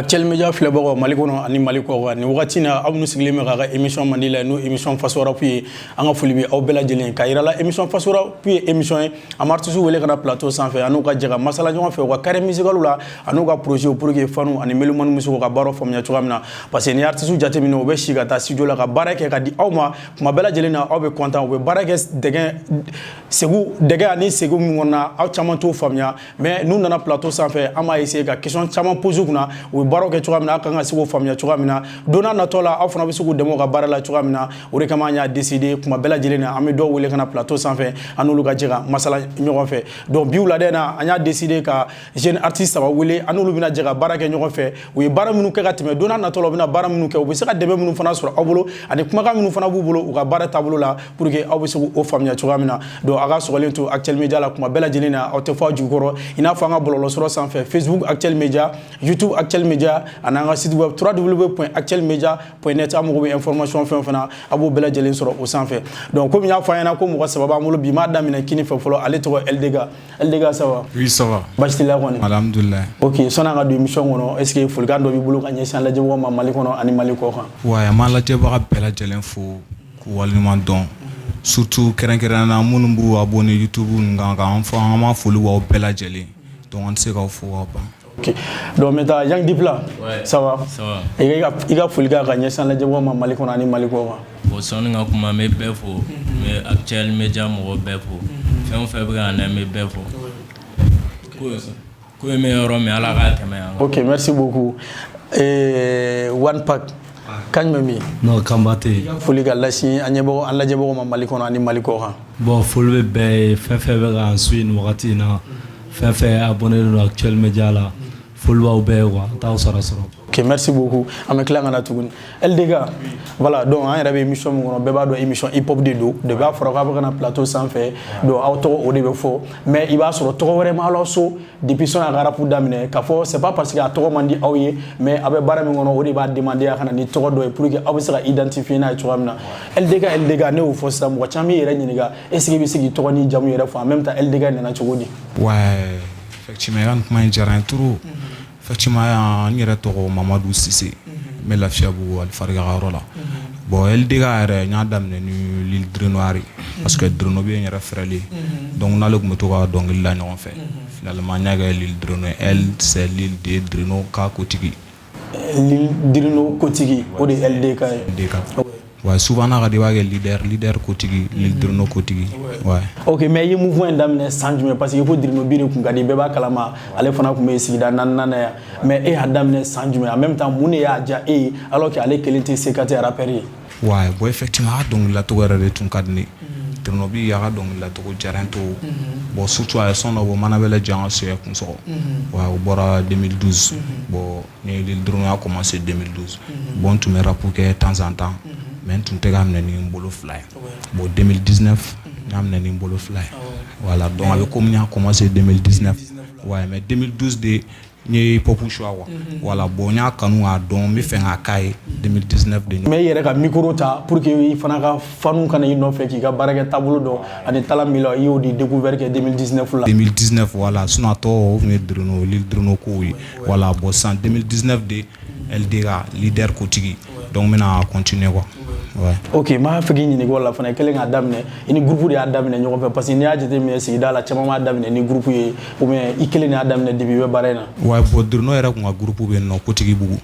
Actuel Media filɛbagaw Mali kɔnɔ ani Mali kɔ kan nin wagati na aw minnu sigilen bɛ k'a ka émission mandi la n'o émission faso rap ye an ka foli bɛ aw bɛɛ lajɛlen ka yira la émission faso rap ye émission ye an bɛ artistes wele ka na plateau sanfɛ an'u ka jɛ ka masala ɲɔgɔn fɛ u ka carré musical la an'u ka projet pour que fanu ani melomani bɛ se k'u ka baaraw faamuya cogoya min na parce que ni artistes jateminɛ u bɛ si ka taa studio la ka baara kɛ ka di aw ma kuma bɛɛ lajɛlen na aw bɛ content u bɛ baara kɛ dɛgɛ ani segu min kɔnɔ na aw caman t'o faamuya mais n'u nana plateau sanfɛ an b'a essayer ka question caman poser kunna u bɛ baaraw kɛ cogoya min na aw kan ka se k'o faamuya cogoya min na don n'a natɔ la aw fana bɛ se k'u dɛmɛ u ka baara la cogoya min na o de kama an y'a décider kuma bɛɛ lajɛlen na an bɛ dɔw wele ka na plateau sanfɛ an n'olu ka jɛ ka masala ɲɔgɔn fɛ donc bi wulada in na an y'a décider ka jeune artiste saba wele an n'olu bɛna jɛ ka baara kɛ ɲɔgɔn fɛ u ye baara minnu kɛ ka tɛmɛ don n'a natɔ la u bɛna baara minnu kɛ u bɛ se ka dɛmɛ minnu fana sɔrɔ aw bolo ani kumakan minnu fana b'u bolo u ka baara taabolo la pour que aw bɛ se k'o faamuya cogoya min na donc a ka sɔgɔlen to Actuel Media la kuma bɛɛ lajɛlen na aw tɛ fɔ a jukɔrɔ i n'a fɔ an ka bɔlɔlɔsɔrɔ sanfɛ Facebook Actuel Media YouTube Actuel Media ani an ka site web www.actuelmedia.net an mago bɛ information fɛn fana a b'o bɛɛ lajɛlen sɔrɔ o sanfɛ donc comme n y'a fɔ an ɲɛna ko mɔgɔ saba b'an bolo bi m'a daminɛ kini fɛ fɔlɔ ale tɔgɔ LDK ça va? Oui ça va. Basi t'i la kɔni? Alhamdulillah. Ok sɔnni an ka don émission kɔnɔ est-ce que folikan dɔ b'i bolo ka ɲɛsin an lajɛbagaw ma Mali kɔnɔ ani Mali kɔ kan? Ouais an b'a lajɛbaga bɛɛ lajɛlen fo k'u waleɲuman dɔn surtout kɛrɛnkɛrɛnnenya minnu b'u abonné YouTube ninnu kan k'an fɔ an b'a foli b'aw bɛɛ lajɛlen donc an tɛ se k'aw fo ka ban. Ok donc maintenant Young Dipla ça va? Ça va. I ka folikan ka ɲɛsin an lajɛbagaw ma Mali kɔnɔ ani Mali kɔ kan? Bon sɔnni ka kuma n bɛ bɛɛ fo n bɛ Actuel Media mɔgɔ bɛɛ fo fɛn o fɛn bɛ ka na n bɛ bɛɛ fo ko in bɛ yɔrɔ min Ala k'a tɛmɛ yan. Ok merci beaucoup One Pac kan jumɛn bɛ yen? Non kanba tɛ yen. Foli ka lasi an lajɛbagaw ma Mali kɔnɔ ani Mali kɔ kan? Bon foli bɛ bɛɛ ye fɛn fɛn bɛ k'an suit nin wagati in na fɛn fɛn abonné don Actuel Media la foli b'aw bɛɛ ye quoi n t'aw sara sɔrɔ. Ok merci beaucoup an bɛ tila ka na tuguni LDK voilà donc an yɛrɛ bɛ émission min kɔnɔ bɛɛ b'a dɔn émission hip hop de don depuis a fɔra k'a bɛ ka na plateau sanfɛ donc aw tɔgɔ o de bɛ fɔ mais i b'a sɔrɔ tɔgɔ wɛrɛ m'aw la so depuis sɔnni a ka rap daminɛ k'a fɔ c'est pas parce que a tɔgɔ man di aw ye mais a bɛ baara min kɔnɔ o de b'a demander a ka na ni tɔgɔ dɔ ye pour que aw bɛ se ka identifier n'a ye cogoya min na LDK ne y'o fɔ sisan mɔgɔ caman b'i yɛrɛ ɲininka est ce que i bɛ se k'i tɔgɔ ni jamu yɛrɛ fɔ en même temps LDK nana cogo di? Ouais effectivement yan kuma in diyara n ye trop effectivement n yɛrɛ tɔgɔ Mamadou Cissé n bɛ Lafiyabugu Alifariga ka yɔrɔ la bon LDK yɛrɛ n y'a daminɛ ni Lil Dreno ye parce que Dreno bɛ n yɛrɛ frère ye donc n'ale tun bɛ to ka dɔnkili la ɲɔgɔn fɛ finalement n y'a kɛ Lil Dreno ye L c'est Lil D Dreno K Kotigi. Lil Dreno Kotigi o de LDK ye. LDK. Ouais, souvent on a des leader Kotigi, Lil Dreno Kotigi. Ouais. Ok, mais il y a un mouvement daminɛ san jumɛn parce que il faut Dreno bi de kun ka di bɛɛ b'a kalama ale fana kun bɛ sigida naaninan yan mais e y'a daminɛ san jumɛn en même temps mun de y'a diya e ye alors que ale kelen tɛ se ka tɛ rappeur ye? Ouais, bon effectivement a dɔnkililacogo yɛrɛ de tun ka di ne ye. Dreno bi a ka dɔnkililacogo diyara n to bon surtout a ye son dɔ bɔ mana bɛ lajɛ an ka sɛgɛn kun sɔgɔ. Ouais, o bɔra 2012 bon ni Lil Dreno a commencé 2012 bon n tun bɛ rap kɛ de temps en temps. Mais n tun tɛ ka minɛ ni n bolo fila ye bon 2019 n y'a minɛ ni n bolo fila ye voilà donc a bɛ komi n y'a commencé 2019 ouais mais 2012 de n ye hip hop choix quoi voilà bon n y'a kanu k'a dɔn n bɛ fɛ k'a k'a ye 2019 de. mais i yɛrɛ ka micro ta pour que i fana ka fanu kana i nɔfɛ k'i ka baarakɛ taabolo dɔn ani tala min la i y'o de découvert kɛ 2019 la. 2019 voilà sinon a tɔ o tun ye Dreno Lil Dreno kow ye voilà bon sisan 2019 de LDK leader Kotigi donc n bɛna continuer quoi. Ouais. Ok, m'a fait gagner niveau la fin et quel est Adam ne ni groupe de Adam ne ɲɔgɔn fɛ parce que n'i y'a jateminɛ sigida la caman b'a daminɛ ni groupe ye ou bien i kelen de y'a daminɛ depuis i bɛ baara in na. Ouais bon Dreno yɛrɛ kun ka groupe bɛ yen nɔ Kotigi bugu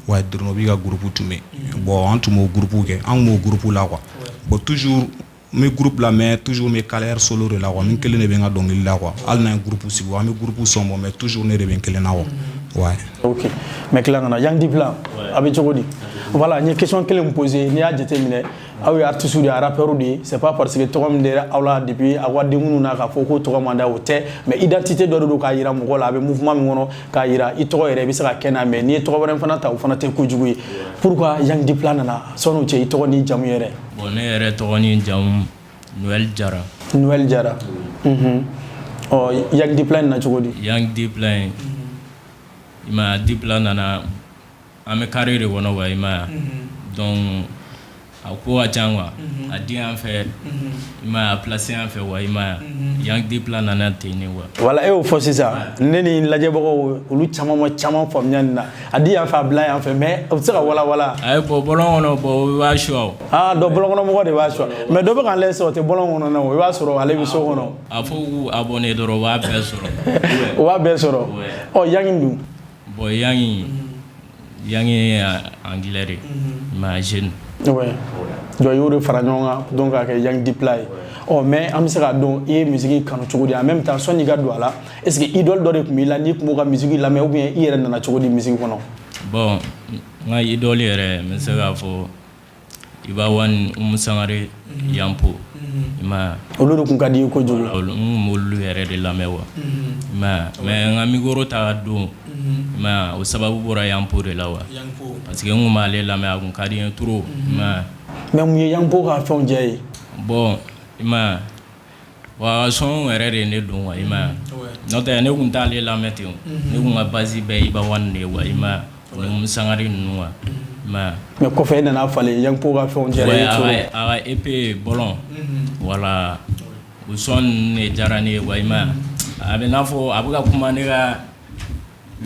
ouais Dreno b'i ka groupe tun bɛ yen bon an tun b'o groupe kɛ an kun b'o groupe la quoi bon toujours n bɛ groupe la mais toujours n bɛ carrière solo de la quoi n kelen de bɛ n ka dɔnkili la quoi hali n'an ye groupe sigi an bɛ groupe sɔn bɔ mais toujours ne de bɛ n kelen na quoi. Ouais. Ok mais tila ka na Young Dipla a bɛ cogo di? Voilà n ye question kelen posé n'i y'a jateminɛ aw ye artistes de ye rappeurs de ye c'est pas parce que tɔgɔ min dira aw la depuis aw ka denkundi na k'a fɔ ko tɔgɔ man da o tɛ mais identité dɔ de don k'a jira mɔgɔ la a bɛ mouvement min kɔnɔ k'a jira i tɔgɔ yɛrɛ i bɛ se ka kɛ n'a mais n'i ye tɔgɔ wɛrɛ fana ta o fana tɛ kojugu ye pourquoi Young Dipla nana sɔnni o cɛ i tɔgɔ n'i jamu yɛrɛ? Bon ne yɛrɛ tɔgɔ ni jamu Noël Jara. Noël Jara. Ɔ Young Dipla nana cogo di? Young Dipla in i ma Dipla nana an bɛ carré de kɔnɔ wa i ma donc a ko ka ca quoi a di an fɛ i ma a placer an fɛ wa i ma Young Deep la nana ten ne quoi voilà e y'o fɔ sisan ne ni lajɛbagaw olu caman faamuya nin na a di yan fɛ a bila yan fɛ mais o tɛ se ka wala a ye bɔ bɔlɔn kɔnɔ bɔ i b'a suwa dɔ bɔlɔn kɔnɔ mɔgɔ de b'a suwa mais dɔ bɛ k'an lajɛ sisan o tɛ bɔlɔn kɔnɔ na o i b'a sɔrɔ ale bɛ so kɔnɔ a fɔ k'u abonné dɔrɔn o b'a bɛɛ sɔrɔ o b'a bɛɛ sɔrɔ ɔ Yang dun bon Yang ye anglais de mais jeune ouais donc y'o de fara ɲɔgɔn kan donc k'a kɛ Young Deep la ye mais an bɛ se k'a dɔn i ye musique kanu cogo di en même temps sɔnni i ka don a la est-ce que idole dɔ de tun b'i la n'i tun b'o ka musique lamɛn ou bien i yɛrɛ nana cogo di musique kɔnɔ bon n ka idole yɛrɛ n bɛ se k'a fɔ Iba One Umu Sangare Yampo i ma olu de tun ka di i kojugu olu n m'olu yɛrɛ de lamɛn wa i ma mais n ka micro ta don i ma o sababu bɔra Yampo de la wa parce que n kun b'ale lamɛn a kun ka di n ye trop i ma mais mun ye Yampo ka fɛnw diya ye bon i ma wa son yɛrɛ de ne don wa i ma n'o tɛ ne kun t'ale lamɛn ten ne kun ka base bɛɛ Iba One de wa i ma ni Umu Sangare ninnu wa i ma mais kɔfɛ e nana falen Yampo ka fɛnw diyara ye trop a ka EP bɔlɔn wala o son ne diyara ne ye wa i ma a bɛ n'a fɔ a bɛ ka kuma ne ka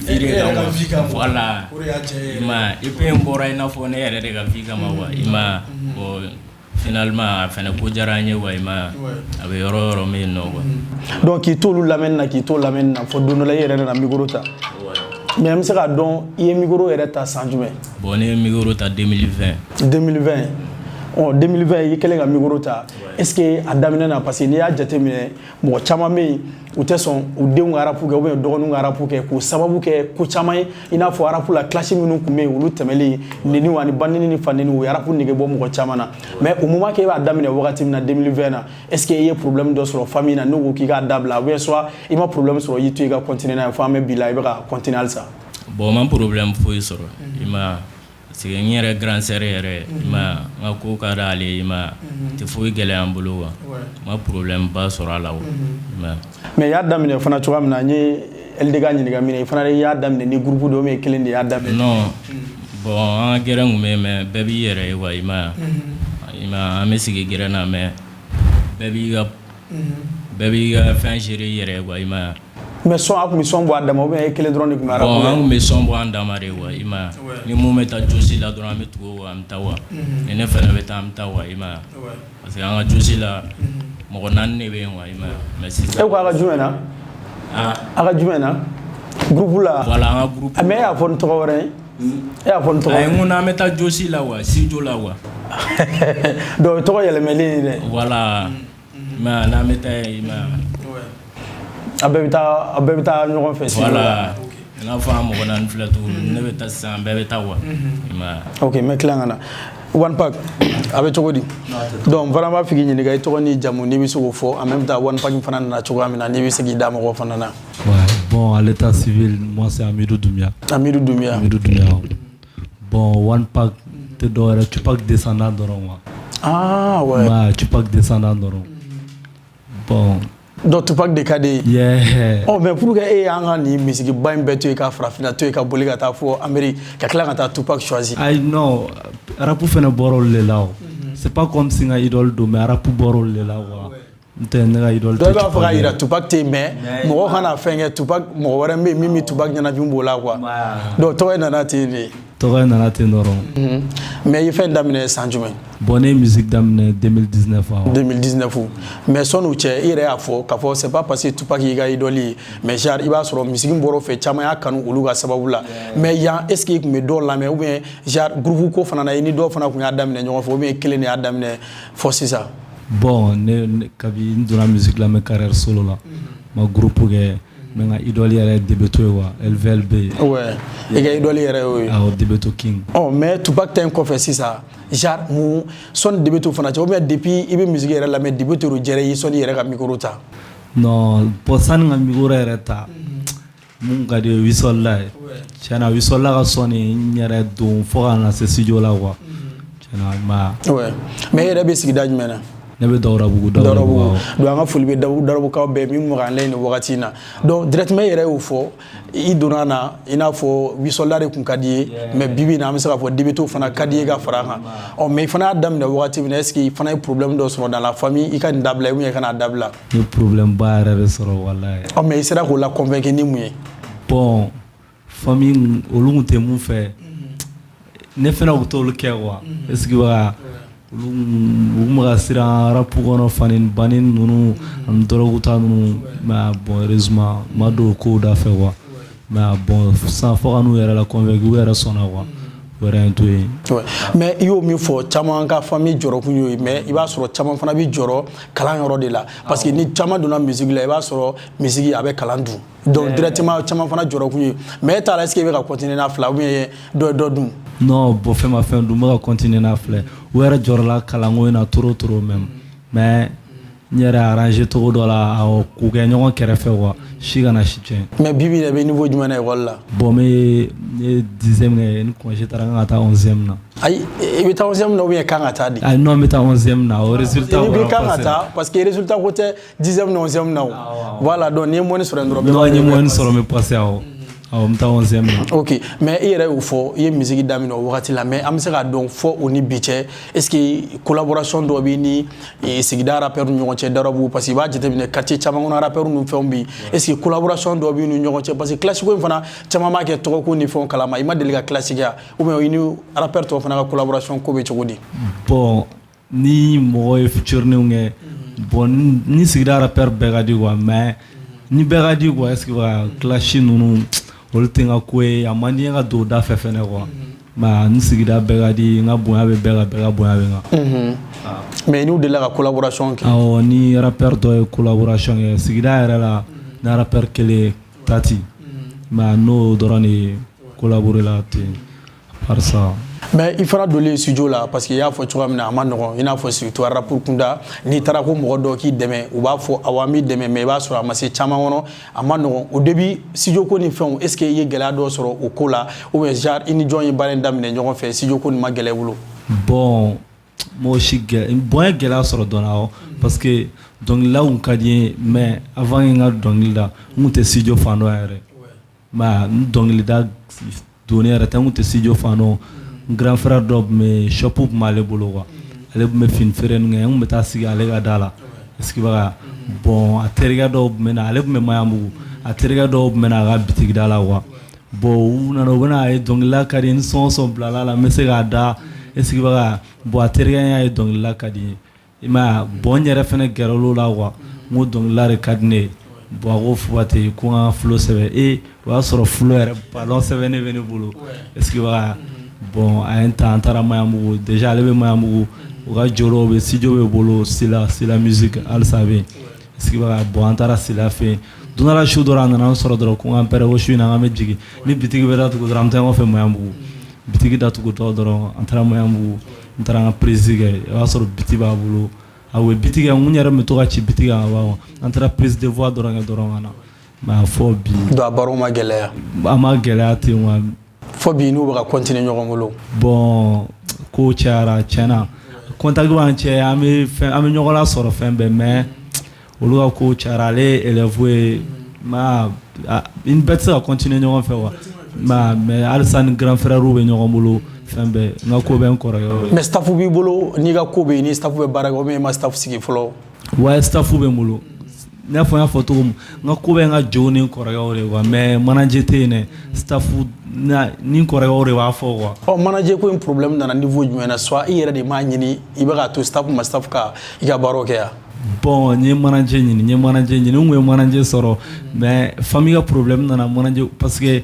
vie kan voilà i ma EP in bɔra i n'a fɔ ne yɛrɛ de ka vie kama wa i ma bon finalement a fɛnɛ ko diyara n ye wa i ma a bɛ yɔrɔ o yɔrɔ min yen nɔ quoi donc k'i t'olu lamɛnni na k'i t'o lamɛnni na fɔ don dɔ la i yɛrɛ nana micro ta mais an bɛ se k'a dɔn i ye micro yɛrɛ ta san jumɛn bon ne ye micro ta 2020 2020 i kɛlen ka micro ta est-ce que a daminɛ na parce que n'i y'a jateminɛ mɔgɔ caman bɛ yen u tɛ sɔn u denw ka rap kɛ ou bien dɔgɔninw ka rap kɛ k'o sababu kɛ ko caman ye i n'a fɔ rap la classe minnu tun bɛ yen olu tɛmɛlen neniw ani banini ni faneniw u ye rap nege bɔ mɔgɔ caman na mais au moment que i b'a daminɛ wagati min na 2020 na est-ce que i ye problème dɔ sɔrɔ famille na n'u ko k'i k'a dabila ou bien soit i ma problème sɔrɔ i y'i to i ka continuer n'a ye fo an bɛ bi la i bɛ ka continuer halisa bon ma problème foyi sɔrɔ i ma parce que n yɛrɛ grand sœur yɛrɛ i ma n ka ko ka d'ale i ma tɛ foyi gɛlɛya n bolo wa ma problème ba sɔrɔ a la wa mais i y'a daminɛ fana cogoya min na n ye LDK ɲininka min na i fana i y'a daminɛ ni groupe dɔ ou bien kelen de y'a daminɛ non bon an ka gɛrɛ kun bɛ yen mais bɛɛ b'i yɛrɛ ye wa i ma an bɛ sigi gɛrɛ na mais bɛɛ b'i ka fɛn gérer i yɛrɛ ye wa i ma mais son a tun bɛ son bɔ a dama ou bien e kelen dɔrɔn de tun bɛ rap bon an tun bɛ son bɔ an dama de wa i ma ni mun bɛ taa josi la dɔrɔn an bɛ tugu an bɛ taa wa ni ne fana bɛ taa an bɛ taa wa i ma parce que an ka josi la mɔgɔ 4 de bɛ yen wa i ma mais sisan e ko a ka jumɛn na a ka jumɛn na groupe la voilà an ka groupe mais e y'a fɔ ni tɔgɔ wɛrɛ ye e y'a fɔ ni tɔgɔ a ye mun na an bɛ taa josi la wa studio la wa donc tɔgɔ yɛlɛmɛlen dɛ voilà mais n'an bɛ taa i ma a bɛɛ bɛ taa ɲɔgɔn fɛ voilà i n'a fɔ an mɔgɔ 4 filɛ tuguni ne bɛ taa sisan an bɛɛ bɛ taa wa i ma ok n bɛ tila ka na One Pac a bɛ cogo di donc vraiment b'a fɛ k'i ɲininka i tɔgɔ ni jamu n'i bɛ se k'o fɔ en même temps One Pac fana nana cogoya min na n'i bɛ se k'i da mɔgɔw fana na. Bon, à l'état civil, moi c'est Amidou Doumia. Amidou Doumia. Bon, One Pac, Tupac descendant d'Oron. Ah ouais. Bah, Tupac descendant d'Oron. Bon. Donc Tupac de Kade. Yeah. Oh mais pour que e anga ni musique ba imbe to e ka frafina to e ka boli ka ta fo Amérique ka kila ka ta Tupac choisi. I know. Rap fena borol le lao. C'est pas comme si nga idole do mais rap borol le lao. Ntenga idole. Do ba fa ira Tupac te mais mo kana fenge Tupac mo wara me mimi Tupac nyana bimbo la quoi. Donc to e nana te ni. To e nana te noron. Mais il fait d'amener Sanjumen. Bonne musique d'amener 2019. 2019. Mais son outil, il est à faux. Car c'est pas parce que Tupac y a idolé. Mais genre, il va sur la musique mboro fait chamaya kanu uluga sababula. Mais il y a est-ce qu'il me donne la main ou bien genre groupe ko fana na ini do fana ko d'amener ñoo fo bien kele ni d'amener fo c'est ça. Bon, ne kabi dans la musique la ma carrière solo là. Ma groupe que mais idole yɛrɛ débuté wa LVLB. Ouais. Et que idole yɛrɛ oui. Ah, débuté King. Oh mais Tupac t'es un confessé ça. Genre mu son débuté fana ou bien depuis il be musique yɛrɛ la mais débuté ro jɛrɛ yi son yɛrɛ ka micro ta. Non, pour ça nga micro yɛrɛ ta. Mun ka de wisol la. Tiana wisol la ka son yɛrɛ don fo ka na se studio la wa. Tiana ma. Ouais. Mais yɛrɛ be sigida jumɛn na? ne bɛ Dawurabugu donc an ka foli bɛ Dawurabugukaw bɛɛ min mɔgɔ an lay ni wagati in na donc directement yɛrɛ y'o fɔ i donna na i n'a fɔ wisolda de kun ka di ye mais bibi na an bɛ se k'a fɔ débito fana ka di ye ka fara kan mais i fana y'a daminɛ wagati min na est-ce que i fana ye problème dɔ sɔrɔ dans la famille i ka nin dabila ou bien i ka n'a dabila ni problème ba yɛrɛ de sɔrɔ wallahi mais i sera k'o la convaincre ni mun ye bon famille olu tun tɛ mun fɛ ne fana u t'olu kɛ quoi est-ce que wa olu ma siran rap kɔnɔ fani bani ninnu ani dɔrɔgu ta ninnu mais bon heureusement ma don ko da fɛ quoi mais bon sans fo ka n'u yɛrɛ la convaincre u yɛrɛ sɔnna quoi wɛrɛ to yen mais i y'o min fɔ caman ka famille jɔrɔ kun y'o ye mais i b'a sɔrɔ caman fana bi jɔrɔ kalan yɔrɔ de la parce que ni caman donna musique la i b'a sɔrɔ musique a bɛ kalan dun donc directement caman fana jɔrɔ kun ye mais e t'a la est-ce que i bɛ ka continuer n'a filɛ ou bien dɔ dun non bon fɛn ma fɛn dun n bɛ ka continuer n'a filɛ u yɛrɛ jɔrɔla kalanko in na trop même mais n yɛrɛ arrangé togo dɔ la k'u kɛ ɲɔgɔn kɛrɛfɛ quoi si kana si tiɲɛ mais bibi de bɛ niveau jumɛn na école la bon n ye 10e kɛ ni congé taara n ka taa 11e na ayi i bɛ taa 11e na ou bien kan ka taa di ayi non n bɛ taa 11e na o résultat i bɛ kan ka taa parce que résultat ko tɛ 10e na 11e na o voilà donc n'i ye moyenne sɔrɔ dɔrɔn non n ye moyenne sɔrɔ n bɛ passer awɔ n bɛ taa 11e na ok mais i yɛrɛ y'o fɔ i ye musique daminɛ o wagati la mais an bɛ se k'a dɔn fɔ o ni bi cɛ est-ce que collaboration dɔ b'i ni sigida rappeur ni ɲɔgɔn cɛ Dawurabugu parce que i b'a jateminɛ quartier caman kɔnɔ rappeur ni fɛnw bi est-ce que collaboration dɔ b'i ni ɲɔgɔn cɛ parce que classique in fana caman b'a kɛ tɔgɔko ni fɛnw kalama i ma deli ka classique ya ou bien i ni rappeur tɔw fana ka collaboration ko bɛ cogo di bon ni mɔgɔ ye featuring kɛ bon ni sigida rappeur bɛɛ ka di quoi mais ni bɛɛ ka di quoi est-ce que clash ninnu olu tɛ n ka ko ye a man di n ka don da fɛ fɛnɛ quoi mais n sigida bɛɛ ka di n ka bonya bɛ bɛɛ ka bɛɛ ka bonya bɛ n kan mais n'u delila ka collaboration kɛ awɔ ni rappeur dɔ ye collaboration kɛ sigida yɛrɛ la ni rappeur kelen Tati mais n'o dɔrɔn de collaborer la ten par ça mais i fana donlen studio la parce que i y'a fɔ cogoya min na a ma nɔgɔn i n'a fɔ surtout rap kunda n'i taara ko mɔgɔ dɔ k'i dɛmɛ u b'a fɔ awɔ an b'i dɛmɛ mais i b'a sɔrɔ a ma se caman kɔnɔ a ma nɔgɔn au début studio ko ni fɛnw est ce que i ye gɛlɛya dɔ sɔrɔ o ko la ou bien genre i ni jɔn ye baara in daminɛ ɲɔgɔn fɛ studio ko nin ma gɛlɛya i bolo bon moi si bon ye gɛlɛya sɔrɔ dɔn na awɔ parce que dɔnkilila kun ka di n ye mais avant n ka dɔnkili da n kun tɛ studio fan dɔn yɛrɛ mais n dɔnkilida donni yɛrɛ tɛ n kun tɛ studio fan dɔn grand frère dɔ tun bɛ shop tun b'ale bolo quoi ale tun bɛ fini feere ninnu kɛ n tun bɛ taa sigi ale ka da la est-ce que b'a bon a terikɛ dɔw tun bɛ na ale tun bɛ Maɲanbugu a terikɛ dɔw tun bɛ na a ka bitigi da la quoi bon u nana u bɛna a ye dɔnkilila ka di ni sɔn o sɔn bilala la n bɛ se k'a da est-ce que b'a bon a terikɛ y'a ye dɔnkilila ka di n ye i m'a ye bon n yɛrɛ fana gɛrɛ olu la quoi n ko dɔnkilila de ka di ne ye bon a ko Fubate ko n ka flow sɛbɛn o y'a sɔrɔ flow yɛrɛ ballon sɛbɛnnen bɛ ne bolo est-ce que b'a bon a ye n ta an taara Maɲanbugu déjà ale bɛ Maɲanbugu u ka jɔyɔrɔ bɛ studio bɛ bolo Sila musique halisa bɛ yen est-ce que b'a bon an taara Sila fɛ yen don dɔ la su dɔrɔn a nana an sɔrɔ dɔrɔn ko n ka pɛrɛ ko su in na an bɛ jigin ni bitigi bɛ datugu dɔrɔn an bɛ taa ɲɔgɔn fɛ Maɲanbugu bitigi datugutɔ dɔrɔn an taara Maɲanbugu n taara n ka prise kɛ o y'a sɔrɔ biti b'a bolo a ye biti kɛ n yɛrɛ bɛ to ka ci biti kan an taara prise de voix dɔrɔn kɛ dɔrɔn ka na mais fɔ bi donc a baaraw ma gɛlɛya a ma gɛlɛya ten wa fɔ bi n'u bɛ ka continuer ɲɔgɔn bolo bon ko cayara tiɲɛna contact b'an cɛ an bɛ ɲɔgɔn lasɔrɔ fɛn bɛɛ mais olu ka ko cayara ale ye élève ye n bɛɛ tɛ se ka continuer ɲɔgɔn fɛ wa mais halisa ni grand frère bɛ ɲɔgɔn bolo fɛn bɛɛ n ka ko bɛ n kɔrɔkɛ mais staff b'i bolo n'i ka ko bɛ yen ni staff bɛ baara kɛ ou bien i ma staff sigi fɔlɔ wa staff bɛ n bolo i n'a fɔ n y'a fɔ cogo min n ka ko bɛ n ka jɔnw ni n kɔrɔkɛw de quoi mais manager tɛ yen dɛ staff ni n kɔrɔkɛw de b'a fɔ quoi manager ko in problème nana niveau jumɛn na soit i yɛrɛ de m'a ɲini i bɛ k'a to staff ma staff ka i ka baaraw kɛ yan bon n ye manager ɲini n kun ye manager sɔrɔ mais famille ka problème nana manager parce que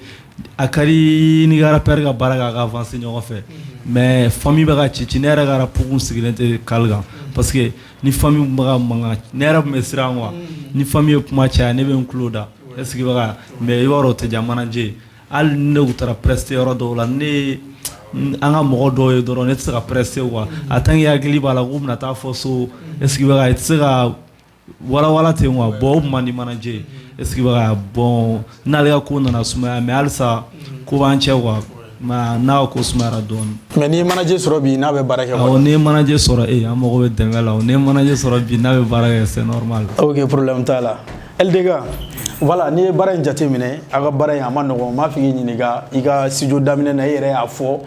a ka di n'i ka rappeur ka baara kɛ a ka avancer ɲɔgɔn fɛ mais famille bɛ ka ci ne yɛrɛ ka rap kun sigilen tɛ kali kan parce que ni famille bɛ ka mankan ne yɛrɛ tun bɛ siran quoi ni famille ye kuma caya ne bɛ n tulo da est ce que bɛ ka mais i b'a dɔn o tɛ diya manager ye hali ne tun taara prester yɔrɔ dɔw la ne an ka mɔgɔ dɔw ye dɔrɔn ne tɛ se ka prester quoi a tant que hakili b'a la k'u bɛna taa fɔ so est ce que bɛ ka i tɛ se ka walawala ten quoi bon o tun man di manager ye est ce que bɛ ka bon n'ale ka ko nana sumaya mais halisa ko b'an cɛ quoi ma n'a ko sumara dɔɔni. mais ni manager sɔrɔ bi n'a bɛ baara kɛ. awɔ ni manager sɔrɔ an mago bɛ dɛmɛ la ni manager sɔrɔ bi n'a bɛ baara kɛ c'est normal. ok problème t'a la LDK voilà ni ye baara in jateminɛ a ka baara in a ma nɔgɔn n b'a fɛ k'i ɲininka i ka studio daminɛ na i yɛrɛ y'a fɔ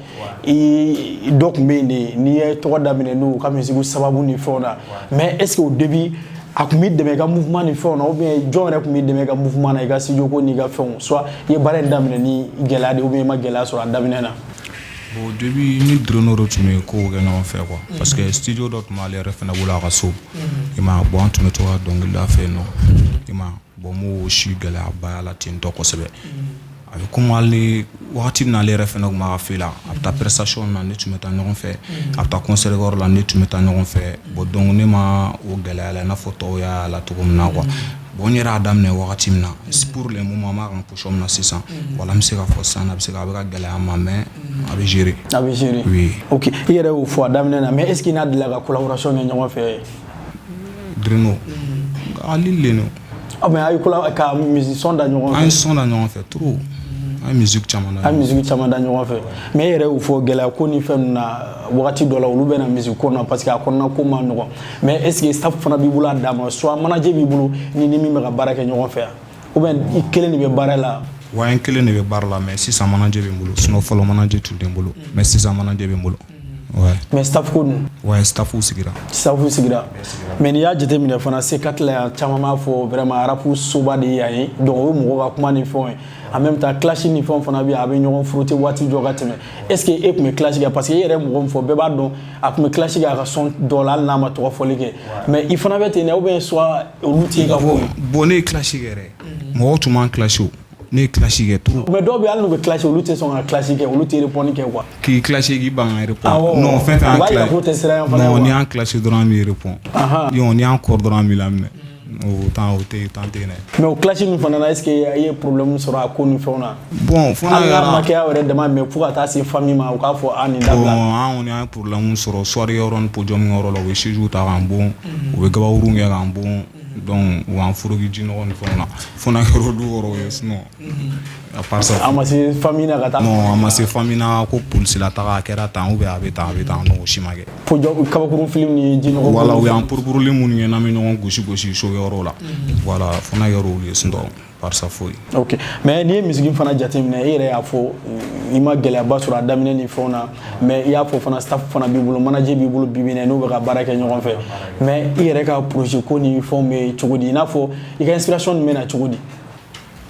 i dɔ tun bɛ yen de n'i ye tɔgɔ daminɛ n'u ka musique sababu ni fɛnw na mais est ce que au début a tun b'i dɛmɛ i ka mouvement ni fɛnw na ou bien jɔn yɛrɛ tun b'i dɛmɛ i ka mouvement na i ka studio ko n'i ka fɛnw soit i ye baara in daminɛ ni gɛlɛya de ou bien i ma gɛlɛya sɔrɔ a daminɛ na. Bon, au début ni Drenoro tun bɛ ko kɛ ɲɔgɔn fɛ quoi parce que studio dɔ tun b'ale yɛrɛ fana bolo a ka so i ma bon an tun bɛ to ka dɔnkilida fɛ yen nɔ i ma bon m'o si gɛlɛyaba y'a la ten tɔ kosɛbɛ a bɛ komi hali wagati min na ale yɛrɛ fana tun b'a ka fɛ la a bɛ taa prestation na ne tun bɛ taa ɲɔgɔn fɛ a bɛ taa concert yɔrɔ la ne tun bɛ taa ɲɔgɔn fɛ bon donc ne ma o gɛlɛya la i n'a fɔ tɔw y'a la cogo min na quoi bon n yɛrɛ y'a daminɛ wagati min na pour le moment n b'a kan position min na sisan wala n bɛ se k'a fɔ sisan a bɛ se a bɛ ka gɛlɛya n ma mais a bɛ gérer. a bɛ gérer oui. ok i yɛrɛ y'o fɔ a daminɛ na mais est ce que n'a delila ka collaboration kɛ ɲɔgɔn fɛ. Dreno ali le no. ah mais a ye ka musicien da ɲɔgɔn fɛ. an ye son da ɲɔgɔn fɛ trop an ye musique caman da. an ye musique caman da ɲɔgɔn fɛ mais e yɛrɛ y'o fɔ gɛlɛya ko ni fɛn ninnu na wagati dɔ la olu bɛ na musique ko na parce que a kɔnɔna ko ma nɔgɔn mais est ce que staff fana b'i bolo a dan ma soit manager b'i bolo ni min bɛ ka baara kɛ ɲɔgɔn fɛ yan ou bien i kelen de bɛ baara la. wa n kelen de bɛ baara la mais sisan manager bɛ n bolo sinon fɔlɔ manager tun tɛ n bolo mais sisan manager bɛ n bolo. ouais. mais staff ko dun. ouais staffu sigira. staffu sigira mais n'i y'a jateminɛ fana C4 la yan caman b'a fɔ vraiment rap soba de ye yan ye donc o ye mɔgɔw ka kuma ni fɛnw ye en même temps clash ni fɛnw fana bɛ yen a bɛ ɲɔgɔn frotter waati jɔ ka tɛmɛ est ce que e tun bɛ clash kɛ parce que e yɛrɛ mɔgɔ min fɔ bɛɛ b'a dɔn a tun bɛ clash kɛ a ka son dɔ la hali n'a ma tɔgɔ fɔli kɛ mais i fana bɛ ten ou bien soit olu t'i ka ko. bon ne ye clash kɛ yɛrɛ mɔgɔw tun b'an clash o ne ye clash kɛ trop. mais dɔw bɛ hali n'u bɛ clash olu tɛ sɔn ka clash kɛ olu tɛ répondre kɛ quoi. k'i clash k'i ban ka répondre. non fɛn fɛn an clash non ni an clash dɔrɔn an b'i répondre. yon ni an kɔrɔ dɔrɔn an b'i laminɛ o temps o tɛ ne. mais o clash min fana na est ce que a ye problème sɔrɔ a ko ni fɛnw na. bon fo n'a kɛra ma kɛ aw yɛrɛ dama mais fo ka taa se famille ma u k'a fɔ a nin dabila. bon an kɔni an ye problème sɔrɔ soirée yɔrɔ ni podium yɔrɔ la u bɛ siège ta k'an bon u bɛ gabakurun kɛ k'an bon donc u b'an foroki jinɔgɔ ni fɛnw na fo n'a kɛra du yɔrɔ ye sinon à part ça. a ma se famille na ka taa. non a ma se famille na ko polisi la taga a kɛra tan ou bien a bɛ tan non o si ma kɛ. podium kabakurun film ni jinɔgɔ. voilà u y'an poroporoli minnu kɛ n'an bɛ ɲɔgɔn gosi so yɔrɔ la voilà fo n'a kɛra olu ye sinon par ça foyi. ok mais n'i ye musique fana jateminɛ e yɛrɛ y'a fɔ i ma gɛlɛyaba sɔrɔ a daminɛ ni fɛnw na mais i y'a fɔ fana staff fana b'i bolo manager b'i bolo bi bi in na n'u bɛ ka baara kɛ ɲɔgɔn fɛ mais i yɛrɛ ka projet ko ni fɛnw bɛ cogo di i n'a fɔ i ka inspiration bɛ na cogo di.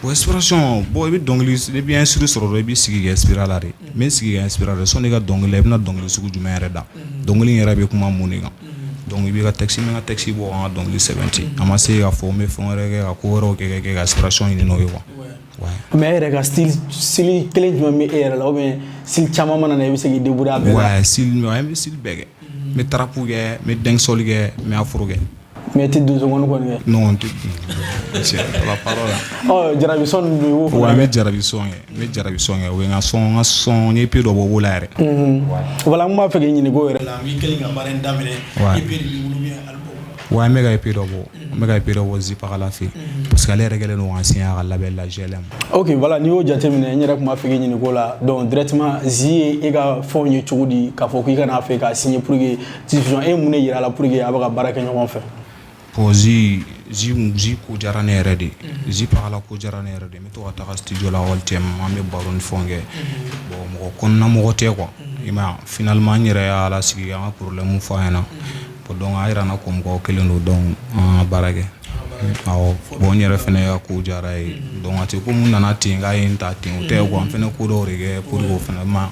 bon inspiration bon i bɛ dɔnkili i bɛ inspiré sɔrɔ dɔrɔn i b'i sigi kɛ inspiré la de n bɛ sigi kɛ inspiré la sɔnni i ka dɔnkili la i bɛna dɔnkili sugu jumɛn yɛrɛ da dɔnkili yɛrɛ bɛ kuma mun de kan donc i b'i ka texte n bɛ n ka texte bɔ an ka dɔnkili sɛbɛn ten a ma se k'a fɔ n bɛ fɛn wɛrɛ kɛ ka ko wɛrɛw kɛ ka inspiration ɲini n'o ye quoi. mais e yɛrɛ ka style kelen jumɛn bɛ e yɛrɛ la ou bien style caman mana na i bɛ se k'i débrouiller a bɛɛ la. ouais style n bɛ style bɛɛ kɛ n bɛ trap kɛ n bɛ dancehall kɛ n bɛ afro kɛ. mais i tɛ donsoŋɔni kɔni kɛ. non n tɛ c'est la parole la. ɔ jarabi son ninnu i b'o fana kɛ. ouais n bɛ jarabi son kɛ n bɛ jarabi son kɛ o ye n ka son n ye EP dɔ bɔ o la yɛrɛ. voilà n b'a fɛ k'i ɲininka o yɛrɛ la. n kɛlen ka baara in daminɛ EP de b'i bolo bien album. ouais n bɛ ka EP dɔ bɔ n bɛ ka EP dɔ bɔ Zipagala fɛ parce que ale yɛrɛ kɛlen don k'an signer a ka label la GLM. ok voilà n'i y'o jateminɛ n yɛrɛ tun b'a fɛ k'i ɲininka o la donc directement Zi ye e ka fɛnw ye cogo di k'a fɔ k'i kana fɛ k'a signer pour que diffusion e mun de yira a la pour que a bɛ ka baara kɛ ɲɔgɔn fɛ. bon Zi ko diyara ne yɛrɛ de Zipagala ko diyara ne yɛrɛ de n bɛ to ka taga studio la all time an bɛ baro ni fɛnw kɛ bon mɔgɔ kɔnɔna mɔgɔ tɛ quoi i m'a ye finalement n yɛrɛ y'a lasigi an ka problème fɔ an ɲɛna donc a yira n na ko mɔgɔw kelen don donc an ka baara kɛ awɔ bon n yɛrɛ fana ka ko diyara ye donc a tɛ ko mun nana ten k'a ye n ta ten o tɛ quoi n fana ko dɔw de kɛ pour que o fana ma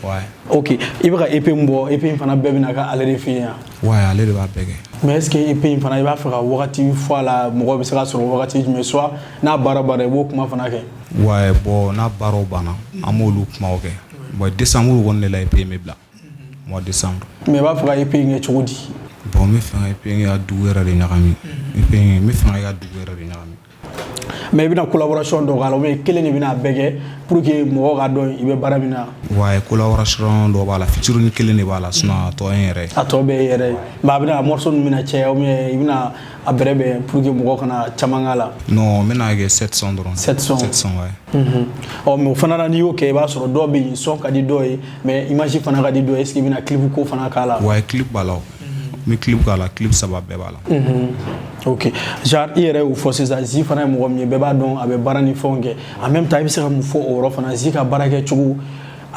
ouais. ok i bɛ ka EP min bɔ EP in fana bɛɛ bɛna kɛ ale de fɛ yen yan. ouais ale de b'a bɛɛ kɛ. mais est ce que EP in fana i b'a fɛ ka wagati fɔ a la mɔgɔw bɛ se ka sɔrɔ wagati jumɛn soit n'a baara i b'o kuma fana kɛ. ouais bon n'a baaraw banna an b'olu kumaw kɛ bon décembre kɔni de la EP in bɛ bila mois de décembre. mais i b'a fɛ ka EP in kɛ cogo di. bon n bɛ fɛ ka EP in kɛ ka dugu yɛrɛ de ɲagami EP in n bɛ fɛ ka kɛ ka dugu yɛrɛ de ɲagami. mais i bɛna collaboration dɔ k'a la ou bien kelen de bɛna bɛɛ kɛ pour que mɔgɔw ka dɔn i bɛ baara min na. ouais collaboration dɔ b'a la featuring kelen de b'a la sinon a tɔ ye n yɛrɛ ye. a tɔ bɛɛ ye yɛrɛ ye mais a bɛna morceau ninnu bɛna caya ou bien i bɛna a bɛrɛ bɛn pour que mɔgɔ kana caman k'a la. Non, n bɛna kɛ 700 dɔrɔn. 700 ouais. Ɔ mais o fana na n'i y'o kɛ i b'a sɔrɔ dɔw bɛ yen son ka di dɔw ye mais image fana ka di dɔw ye est ce que i bɛna clip ko fana k'a la. Ouais, clip b'a la. N bɛ clip k'a la, clip 3 bɛɛ b'a la. Ok, genre i yɛrɛ y'o fɔ sisan Zi fana ye mɔgɔ min ye bɛɛ b'a dɔn a bɛ baara ni fɛnw kɛ en même temps i bɛ se ka mun fɔ o yɔrɔ fana Zi ka baara kɛ cogo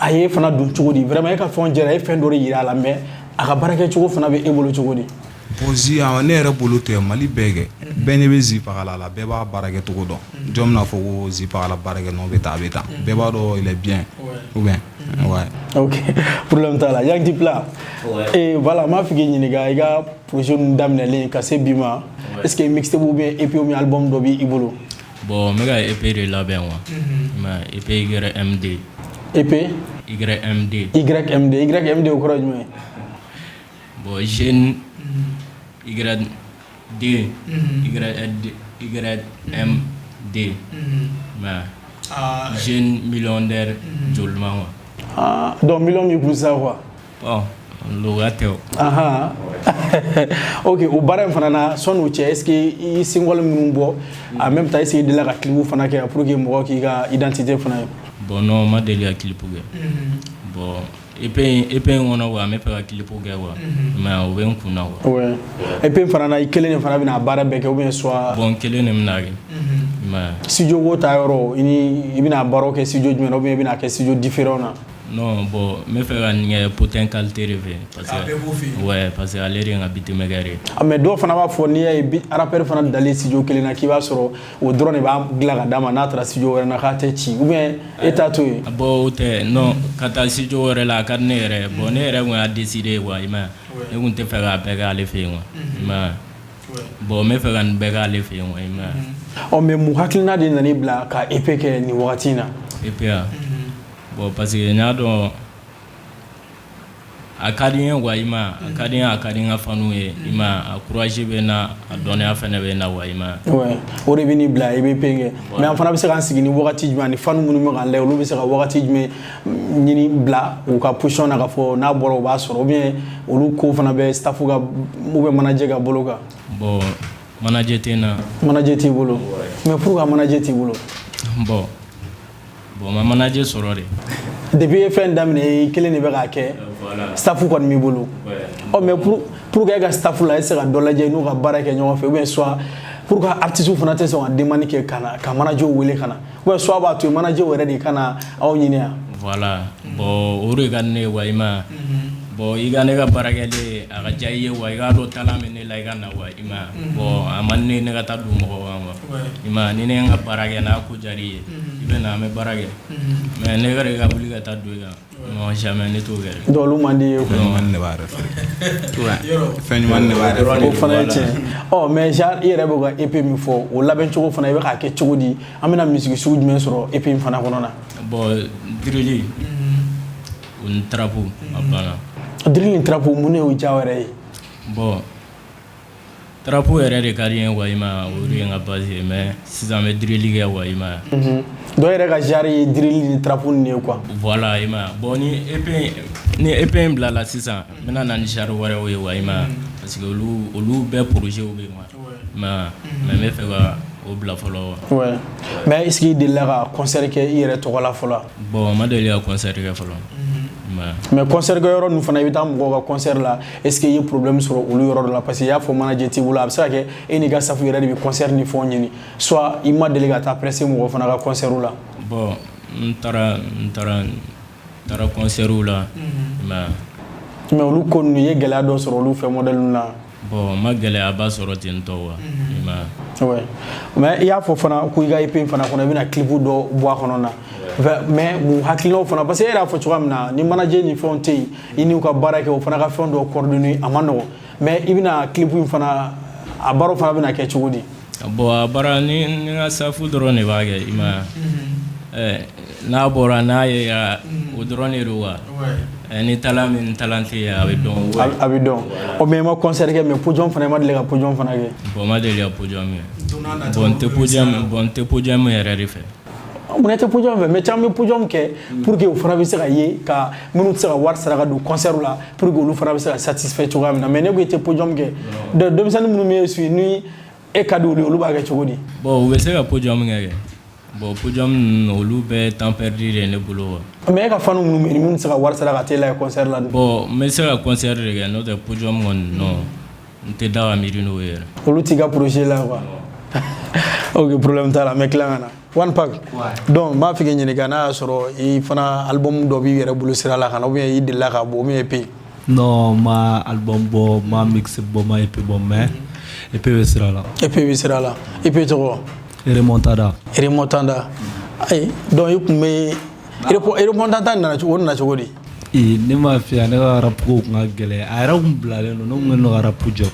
a ye fana don cogo di vraiment e ka fɛnw jɛra e fɛn dɔ de yira a la mais a ka baara kɛ cogo fana bɛ e bolo cogo di. Bon Zi ne yɛrɛ bolo tɛ Mali bɛɛ kɛ bɛɛ ne bɛ Zi Pagala la bɛɛ b'a baara kɛ cogo dɔn jɔn bɛna fɔ ko Zi Pagala baara kɛ non bɛ taa a bɛ taa bɛɛ b'a dɔn il est bien ou bien ouais. Ok, problème t'a la Young Dipla et voilà m'a f'i k'i ɲininka i ka projet ninnu daminɛlen ka se bi ma est ce que mixtape ou bien EP ou bien album dɔ b'i bolo. Bon n bɛ ka EP de labɛn wa mais EP YMD. EP YMD. YMD o kɔrɔ ye jumɛn ye. Bon jeune YD YMD mais jeune millionnaire jolima wa. Ah donc million mi pour ça quoi. Bon loga tɛ o. Ok o baara in fana na sɔnni o cɛ est ce que i single minnu bɔ en même temps est ce que i delila ka clip fana kɛ pour que mɔgɔw k'i ka identité fana ye. Bon non ma deli ka clip kɛ. Bon EP in kɔnɔ wa n bɛ fɛ ka clip kɛ wa mais o bɛ n kun na wa. Ouais EP in fana na i kelen de fana bɛna a baara bɛɛ kɛ ou bien soit. Bon kelen de bɛna kɛ. mais studio ko ta yɔrɔ i bɛna baaraw kɛ studio jumɛn na ou bien i bɛna kɛ studio différent na. Non bon n bɛ fɛ ka nin kɛ Potin qualité de fɛ parce que ouais parce que ale de ye n ka beatmaker ye. Mais dɔw fana b'a fɔ n'i y'a ye rappeur fana dalen studio kelen na k'i b'a sɔrɔ o dɔrɔn de b'a dilan ka d'a ma n'a taara studio wɛrɛ na k'a tɛ ci ou bien e t'a to yen. Bon o tɛ non ka taa studio wɛrɛ la a ka di ne yɛrɛ bon ne yɛrɛ tun y'a décidé quoi i m'a ye ne tun tɛ fɛ k'a bɛɛ kɛ ale fɛ yen quoi i m'a ye bon n bɛ fɛ ka nin bɛɛ kɛ ale fɛ yen quoi i m'a ye. Ɔ mais mun hakilina de nan'i bila ka EP kɛ nin wagati in na. EP a bon parce que n y'a dɔn a ka di n ye quoi i m'a ye a ka di n ye a ka di n ka faniw ye i m'a ye a courage bɛ n na a dɔnniya fana bɛ n na quoi i m'a ye. Ouais o de bɛ n'i bila EP kɛ mais an fana bɛ se k'an sigi ni wagati jumɛn ani fani minnu bɛ k'an lajɛ olu bɛ se ka wagati jumɛn ɲini bila u ka position na k'a fɔ n'a bɔra u b'a sɔrɔ ou bien olu ko fana bɛ staff ka ou bien manager ka bolo kan. Bon manager tɛ n na. Manager t'i bolo mais pourquoi manager t'i bolo. Bon ma manager sɔrɔ de. Depuis e fɛn daminɛ i kelen de bɛ k'a kɛ staff kɔni b'i bolo. Ɔ mais pour que e ka staff la e se ka dɔ lajɛ n'u ka baara kɛ ɲɔgɔn fɛ ou bien soit pour que artiste fana tɛ sɔn ka demande kɛ ka na ka manager wele ka na ou bien soit b'a to manager yɛrɛ de ka na aw ɲini yan. Voilà bon o de ka di ne ye wa i m'a ye. Bon i ka ne ka baarakɛlen a ka diya i ye wa i k'a dɔn talent bɛ ne la i ka na wa i m'a ye. Bon a man di ne ye ne ka taa don mɔgɔ kan quoi i m'a ye ni ne ye n ka baara kɛ n'a ko diyara i ye i bɛ na an bɛ baara kɛ mais ne yɛrɛ ka wuli ka taa don i kan non jamais ne t'o kɛ. Donc olu man di ye. Fɛn ɲuman de b'a yɛrɛ fɛ. Fɛn ɲuman de b'a yɛrɛ fɛ. O fana ye tiɲɛ. Ɔ mais genre i yɛrɛ bɛ ka EP min fɔ o labɛn cogo fana i bɛ k'a kɛ cogo di an bɛna misigi sugu jumɛn sɔrɔ EP in fana kɔnɔ na. Bon drill o ni trap a banna. Drill ni trap mun de y'o diya wɛrɛ ye. Bon trap yɛrɛ de ka di n ye wa i m'a ye o de ye n ka base ye mais sisan n bɛ drill kɛ wa i m'a ye. Dɔw yɛrɛ ka genre ye drill ni trap ni ye quoi. Voilà i m'a ye bon ni EP in bila la sisan n bɛna na ni genre wɛrɛw ye wa i m'a ye parce que olu bɛɛ projet bɛ yen quoi i m'a ye mais n bɛ fɛ ka o bila fɔlɔ wa. Ouais mais est ce que i delila ka concert kɛ i yɛrɛ tɔgɔ la fɔlɔ. Bon n ma deli ka concert kɛ fɔlɔ. Mais concert kɛ yɔrɔ ninnu fana i bɛ taa mɔgɔw ka concert la est ce que i ye problème sɔrɔ olu yɔrɔ dɔ la parce que i y'a fɔ manager t'i bolo a bɛ se ka kɛ e n'i ka staff yɛrɛ de bɛ concert ni fɛnw ɲini soit i ma deli ka taa presser mɔgɔ fana ka concert la. Bon n taara concert la i m'a ye. Mais olu ko ninnu i ye gɛlɛya dɔ sɔrɔ olu fɛ modèle ninnu na. Bon n ma gɛlɛyaba sɔrɔ ten tɔ wa i m'a ye. Ouais mais i y'a fɔ fana ko i ka EP in fana kɔnɔ i bɛna clip dɔ bɔ a kɔnɔ na mais mun hakilinaw fana parce que e yɛrɛ y'a fɔ cogoya min na ni manager ni fɛnw tɛ yen i n'u ka baara kɛ o fana ka fɛn dɔw coordonner a ma nɔgɔn mais i bɛna clip in fana a baaraw fana bɛna kɛ cogo di. Bon a baara ni n ka staff dɔrɔn de b'a kɛ i m'a ye. N'a bɔra n'a ye o dɔrɔn de don wa ni talent min talent tɛ yen a bɛ dɔn. A bɛ dɔn o mais i ma concert kɛ mais podium fana i ma deli ka podium fana kɛ. Bon n ma deli ka podium kɛ bon n tɛ podium yɛrɛ de fɛ. mun tɛ podium fɛ mais caman bɛ podium kɛ pour que u fana bɛ se ka ye ka minnu tɛ se ka wari sara ka don concert la pour que olu fana bɛ se ka satisfait cogoya min na mais ne ko i tɛ podium kɛ denmisɛnnin minnu bɛ suit ni e ka di olu b'a kɛ cogo di. bon u bɛ se ka podium kɛ bon podium olu bɛ temps perdu de ne bolo mais e ka fanu minnu bɛ yen minnu tɛ se ka wari sara ka t'e lajɛ concert la. bon n bɛ se ka concert de kɛ n'o tɛ podium kɔni non n tɛ da ka miiri n'o ye yɛrɛ. olu t'i ka projet la quoi. ok problème t'a la mais tila ka na one pack donc n b'a fɛ k'i ɲininka n'a y'a sɔrɔ i fana album dɔ b'i yɛrɛ bolo sira la ka na ou bien i delila ka bɔ ou bien EP. non ma album bɔ ma mix bɔ ma EP bɔ mais EP bɛ sira la. EP bɛ sira la EP tɔgɔ. Remontada. Remontada ayi donc i kun bɛ remontada nana cogo di. ne m'a f'i ye ne ka rap ko kun ka gɛlɛn a yɛrɛ kun bilalen don ne kun bɛ ka rap jɔ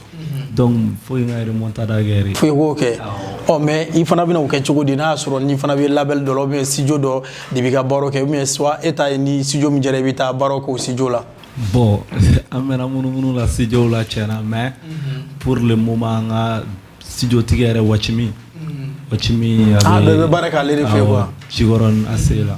donc fo n ka remontada kɛ de. fo i k'o kɛ ɔ mais i fana bɛna o kɛ cogo di n'a y'a sɔrɔ ni fana bɛ label dɔ la ou bien studio dɔ de b'i ka baaraw kɛ ou bien soit e ta ye ni studio min jɛra i bɛ taa baaraw kɛ o studio la. bon an mɛnna munumunu la studio la tiɲɛna mais pour le moment an ka studio tigi yɛrɛ Wachimi bɛɛ bɛ baara kɛ ale de fɛ quoi. Jikɔrɔni ACI la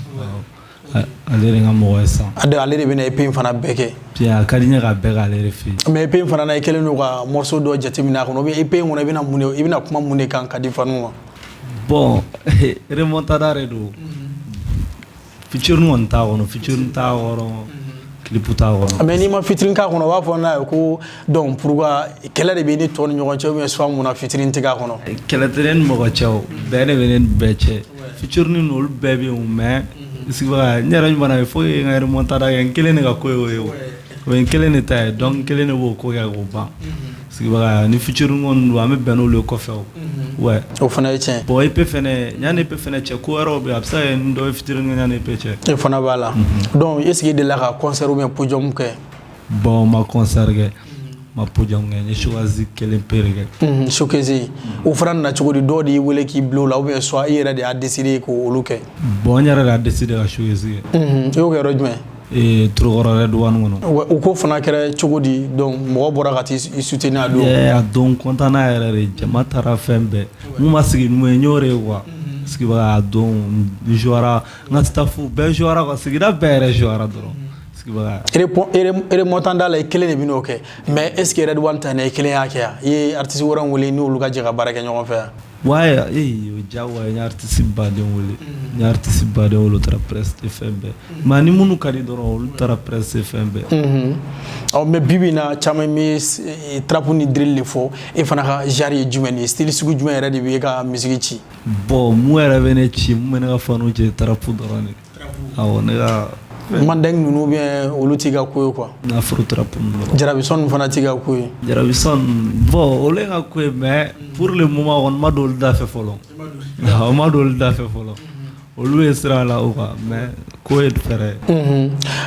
ale de ka mɔgɔ ye san. ale de bɛna EP in fana bɛɛ kɛ. bien a ka di n ye ka bɛɛ k'ale de fɛ yen. mais EP in fana na i kɛlen don ka morceau dɔ jateminɛ a kɔnɔ ou bien EP in kɔnɔ i bɛna kuma mun de kan ka di fanu ma. bon remontada de don featuring kɔni t'a kɔnɔ featuring t'a kɔnɔ clip t'a kɔnɔ. mais n'i ma featuring k'a kɔnɔ u b'a fɔ n'a ye ko donc pourquoi kɛlɛ de bɛ ni tɔ ni ɲɔgɔn cɛ ou bien soit mun na featuring tɛ k'a kɔnɔ. kɛlɛ tɛ ne ni mɔgɔ cɛ o bɛɛ de bɛ ne ni bɛɛ cɛ featuring olu bɛɛ bɛ yen mais sigibaga n yɛrɛ ɲuman ye fo n ka remontada kɛ n kelen de ka ko ye o ye o ye n kelen de ta ye donc n kelen de b'o ko kɛ k'o ban sigibaga ni featuring kɔni don an bɛ bɛn n'olu ye kɔfɛ o ouais o fana ye tiɲɛ. bon EP fɛnɛ yanni EP fɛnɛ cɛ ko wɛrɛw bɛ yen a bɛ se ka kɛ ni dɔ ye featuring kɛ yanni EP cɛ. e fana b'a la donc est ce que i delila ka concert ou bien podium kɛ. bon ma concert kɛ ma podium kɛ n ye choisi kelen pere kɛ. showcase o fana nana cogo di dɔw de y'i wele k'i bila o la ou bien soit i yɛrɛ de y'a décidé k'olu kɛ. bon n yɛrɛ de y'a décidé ka showcase kɛ. i y'o kɛ yɔrɔ jumɛn. Turukɔrɔ Redouane kɔnɔ. o ko fana kɛra cogo di donc mɔgɔ bɔra ka t'i soutenir a don. a don content na yɛrɛ de jama taara fɛn bɛɛ mun ma sigi n'o ye n y'o de ye quoi sigibaga a don n jouera n ka staff bɛɛ jouera quoi sigida bɛɛ yɛrɛ jouera dɔrɔn sigibaga. remontada la i kelen de bɛ n'o kɛ mais est ce que Redouane ta in na i kelen y'a kɛ yan i ye artiste wɛrɛw wele n'olu ka jɛ ka baara kɛ ɲɔgɔn fɛ yan. ouais o diyagoya n ye artiste baden wele n ye artiste baden wele o taara presse tɛ fɛn bɛɛ mais ni minnu ka di dɔrɔn olu taara presse tɛ fɛn bɛɛ. mais bi bi in na caman bɛ trap ni drill de fɔ e fana ka genre ye jumɛn ye style sugu jumɛn yɛrɛ de bɛ e ka musique ci. bon mun yɛrɛ bɛ ne ci mun bɛ ne ka fanu cɛ trap dɔrɔn de awɔ ne ka. Mandeng ninnu bien olu t'i ka ko ye quoi. n'a furu trap ninnu. Jarabison fana t'i ka ko ye. Jarabison bon olu ye ka ko ye mais pour le moment on ma don olu da fɛ fɔlɔ. on ma don olu da fɛ fɔlɔ. olu ye sira la o quoi mais ko ye fɛrɛ.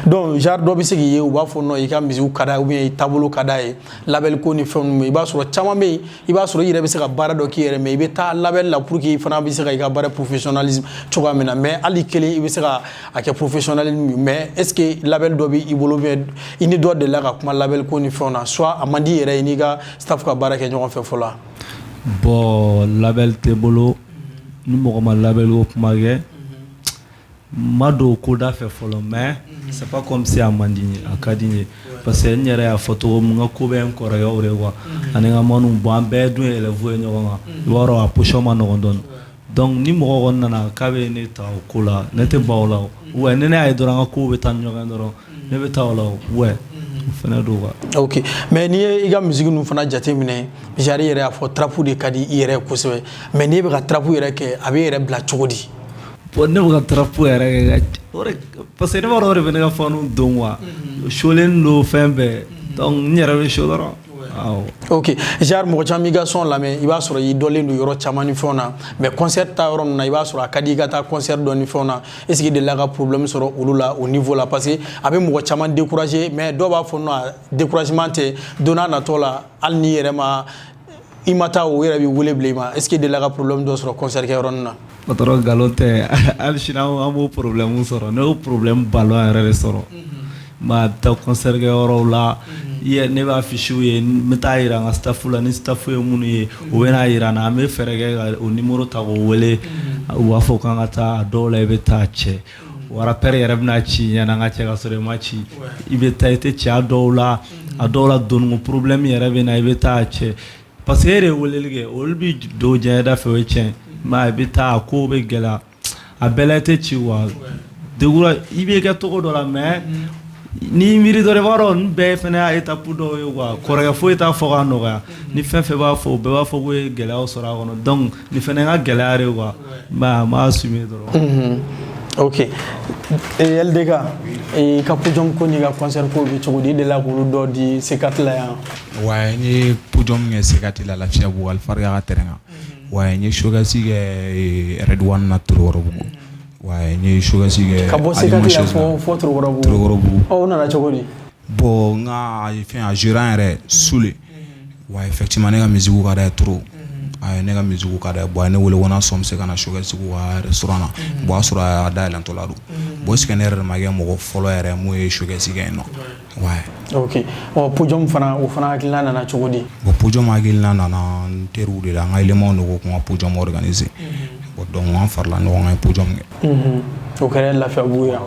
donc genre dɔ bɛ se k'i ye u b'a fɔ non i ka musique ka d'a ye ou bien i taabolo ka d'a ye label ko ni fɛn ninnu i b'a sɔrɔ caman bɛ yen i b'a sɔrɔ i yɛrɛ bɛ se ka baara dɔ k'i yɛrɛ mais i bɛ taa label la pour que i fana bɛ se ka i ka baara professionnalisme cogoya min na mais hali kelen i bɛ se ka a kɛ professionnalisme mais est ce que label dɔ bɛ i bolo bien i ni dɔ delila ka kuma label ko ni fɛnw na soit a man di i yɛrɛ ye n'i ka staff ka baara kɛ ɲɔgɔn fɛ fɔlɔ. bon label tɛ bolo ni mɔgɔ ma label ko kuma kɛ. ma don ko da fɛ fɔlɔ mais c'est pas comme si a man di n ye a ka di n ye parce que n yɛrɛ y'a fɔ cogo min n ka ko bɛ n kɔrɔkɛw de quoi ani n ka manu bon an bɛɛ dun ye élève ye ɲɔgɔn kan i b'a dɔn a position ma nɔgɔn dɔɔni donc ni mɔgɔ kɔni nana k'a bɛ ne ta o ko la ne tɛ ban o la o ouais ni ne y'a ye dɔrɔn an ka kow bɛ taa ɲɔgɔn dɔrɔn ne bɛ taa o la o ouais o fana don quoi. ok mais n'i ye i ka musique ninnu fana jateminɛ genre yɛrɛ y'a fɔ trap de ka di i yɛrɛ kosɛbɛ mais n'i bɛ ka trap yɛrɛ kɛ a bɛ e yɛrɛ bila cogo di. bon ne bɛ ka trap yɛrɛ kɛ parce que ne b'a dɔn o de bɛ ne ka fanu don quoi sholen don fɛn bɛɛ donc n yɛrɛ bɛ show dɔrɔn. ok genre mɔgɔ caman b'i ka son lamɛn i b'a sɔrɔ i dɔlen don yɔrɔ caman ni fɛnw na mais concert ta yɔrɔ ninnu na i b'a sɔrɔ a ka di i ka taa concert dɔ ni fɛnw na est ce que i delila ka problème sɔrɔ olu la au niveau la parce que a bɛ mɔgɔ caman décourager mais dɔw b'a fɔ non découragement tɛ don n'a nataw la hali n'i yɛrɛ ma i ma taa o yɛrɛ b'i wele bila i ma est ce que i delila ka problème dɔ sɔrɔ concert kɛ yɔrɔ ninnu na. patron nkalon tɛ hali sini an b'o problème sɔrɔ ne y'o problème ballon yɛrɛ de sɔrɔ. ma taa concert kɛ yɔrɔw la i ne b'a fichier ye n bɛ taa yira n ka staff la ni staff ye minnu ye u bɛ n'a yira n na an bɛ fɛɛrɛ kɛ ka o numéro ta k'o wele u b'a fɔ k'an ka taa a dɔw la i bɛ taa cɛ wa rappeur yɛrɛ bɛna ci ɲɛna n ka cɛ ka sɔrɔ i ma ci i bɛ taa i tɛ cɛ a dɔw la donni ko problème yɛrɛ bɛ na i bɛ taa cɛ parce que e de ye weleli kɛ olu bɛ don diɲɛda fɛ o ye tiɲɛ mais i bɛ taa a kow bɛ gɛlɛya a bɛɛ la i tɛ ci wa degura i bɛ kɛ togo dɔ la mais ni miiri dɔ de b'a dɔn nin bɛɛ fana y'a étape dɔw ye quoi kɔrɔkɛ foyi t'a fɔ k'a nɔgɔya ni fɛn fɛn b'a fɔ bɛɛ b'a fɔ ko ye gɛlɛyaw sɔrɔ a kɔnɔ donc nin fana ye n ka gɛlɛya de ye quoi mais a m'a assumer dɔrɔn. Ok. LDK ka podium ko ni ka concert ko bi cogo di de la k'olu dɔ di C4 la yan. Ouais, ni podium kɛ C4 la Lafiya Bugu Alfariga ka terrain kan. Ouais, ni showcase kɛ Redouane na Torokorobugu. Ouais, ni showcase kɛ ka bɔ C4 la fo Torokorobugu. Torokorobugu. O nana cogo di? Bon, nga fɛn a gérant yɛrɛ Sule. Ouais, effectivement ne ka musique ka d'a trop. Ay ne ka musique ka d'a bon ne wele wona som se kana showcase ku ka restaurant na. Bon a sɔrɔ a da yɛlɛntɔ la don. Bon est-ce que ne yɛrɛ ma kɛ mɔgɔ fɔlɔ yɛrɛ mun ye showcase kɛ yen nɔ. Ouais. Ok. Podium fana o fana hakilina nana cogo di? Bon podium hakilina nana n teriw de la n ka élément de ko ka podium organiser. Bon donc an farala ɲɔgɔn kan podium kɛ. O kɛra Lafiya Bugu yan.